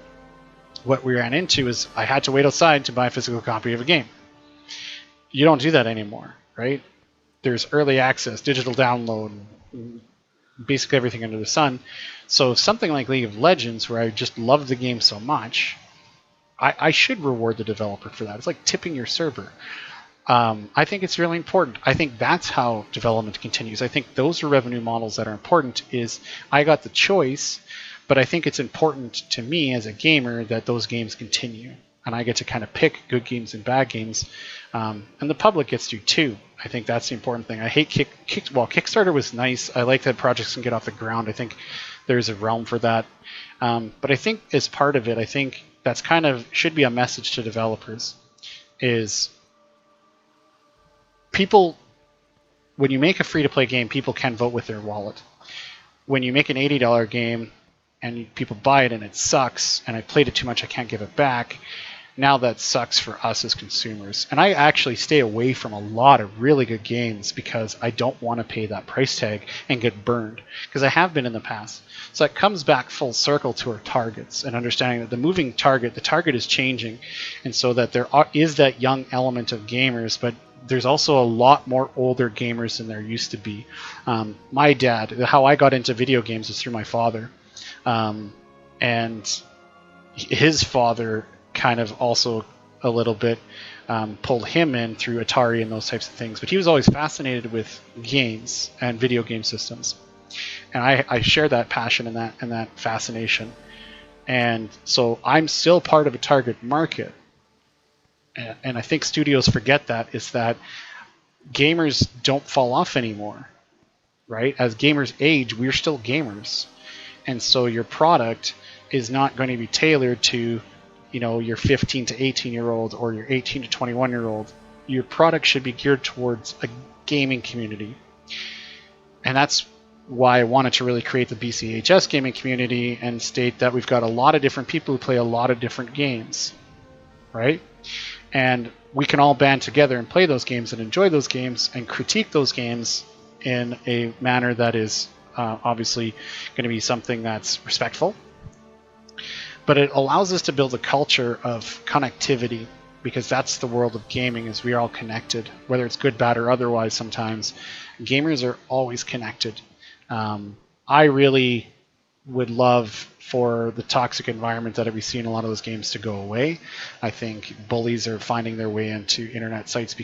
what we ran into is I had to wait outside to buy a physical copy of a game. You don't do that anymore, right? There's early access, digital download, basically everything under the sun. So something like League of Legends, where I just love the game so much, I should reward the developer for that. It's like tipping your server. I think it's really important. I think that's how development continues. I think those are revenue models that are important. Is I got the choice, but I think it's important to me as a gamer that those games continue. And I get to kind of pick good games and bad games, and the public gets to too. I think that's the important thing. I hate Kickstarter was nice. I like that projects can get off the ground. I think there's a realm for that. But I think as part of it, I think that's kind of should be a message to developers. Is people, when you make a free-to-play game, people can vote with their wallet. When you make an $80 game and people buy it and it sucks, and I played it too much, I can't give it back. Now that sucks for us as consumers. And I actually stay away from a lot of really good games because I don't want to pay that price tag and get burned, because I have been in the past. So it comes back full circle to our targets and understanding that the target is changing, and so that there is that young element of gamers, but there's also a lot more older gamers than there used to be. My dad, how I got into video games is through my father. And his father kind of also a little bit pulled him in through Atari and those types of things. But he was always fascinated with games and video game systems. And I share that passion and that fascination. And so I'm still part of a target market. And I think studios forget that, is that gamers don't fall off anymore, right? As gamers age, we're still gamers. And so your product is not going to be tailored to, your 15 to 18-year-old or your 18 to 21-year-old. Your product should be geared towards a gaming community. And that's why I wanted to really create the BCHS gaming community and state that we've got a lot of different people who play a lot of different games, right? And we can all band together and play those games and enjoy those games and critique those games in a manner that is obviously going to be something that's respectful. But it allows us to build a culture of connectivity, because that's the world of gaming, is we are all connected, whether it's good, bad, or otherwise. Sometimes gamers are always connected. I really would love for the toxic environment that we see in a lot of those games to go away. I think bullies are finding their way into internet sites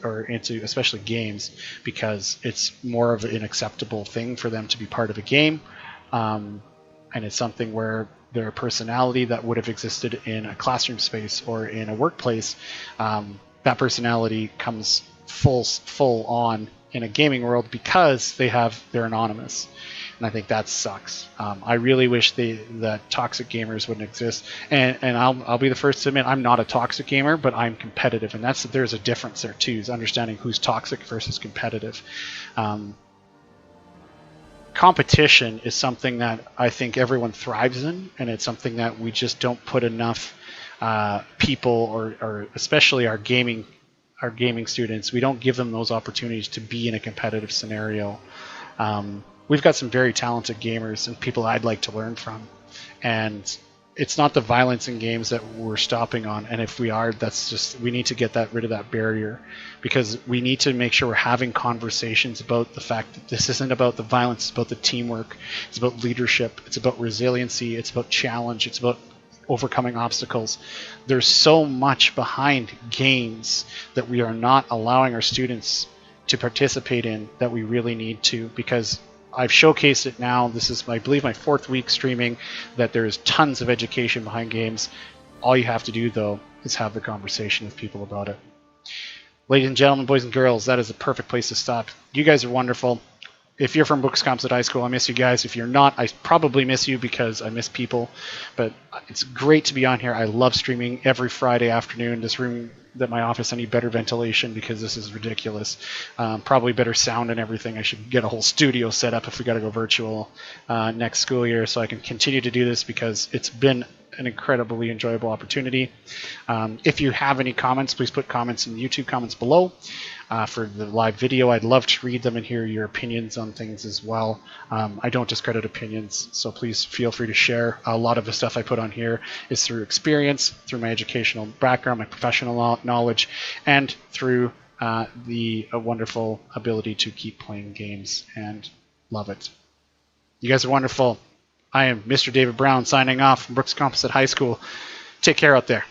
or into especially games, because it's more of an acceptable thing for them to be part of a game. and it's something where their personality that would have existed in a classroom space or in a workplace, that personality comes full on in a gaming world because they're anonymous. And I think that sucks. I really wish that toxic gamers wouldn't exist. And I'll be the first to admit I'm not a toxic gamer, but I'm competitive, and there's a difference there too. Is understanding who's toxic versus competitive. Competition is something that I think everyone thrives in, and it's something that we just don't put enough people, or especially our gaming students, we don't give them those opportunities to be in a competitive scenario. We've got some very talented gamers and people I'd like to learn from, and it's not the violence in games that we're stopping on. And if we are, we need to get rid of that barrier, because we need to make sure we're having conversations about the fact that this isn't about the violence, it's about the teamwork, it's about leadership, it's about resiliency, it's about challenge, it's about overcoming obstacles. There's so much behind games that we are not allowing our students to participate in that we really need to, because I've showcased it now. This is, I believe, my 4th week streaming, that there's tons of education behind games. All you have to do, though, is have the conversation with people about it. Ladies and gentlemen, boys and girls, that is the perfect place to stop. You guys are wonderful. If you're from Brooks Composite High School, I miss you guys. If you're not, I probably miss you because I miss people. But it's great to be on here. I love streaming every Friday afternoon. This room at my office, I need better ventilation because this is ridiculous. Probably better sound and everything. I should get a whole studio set up if we got to go virtual next school year, so I can continue to do this, because it's been an incredibly enjoyable opportunity. If you have any comments, please put comments in the YouTube comments below. For the live video, I'd love to read them and hear your opinions on things as well. I don't discredit opinions, so please feel free to share. A lot of the stuff I put on here is through experience, through my educational background, my professional knowledge, and through the wonderful ability to keep playing games and love it. You guys are wonderful. I am Mr. David Brown signing off from Brooks Composite High School. Take care out there.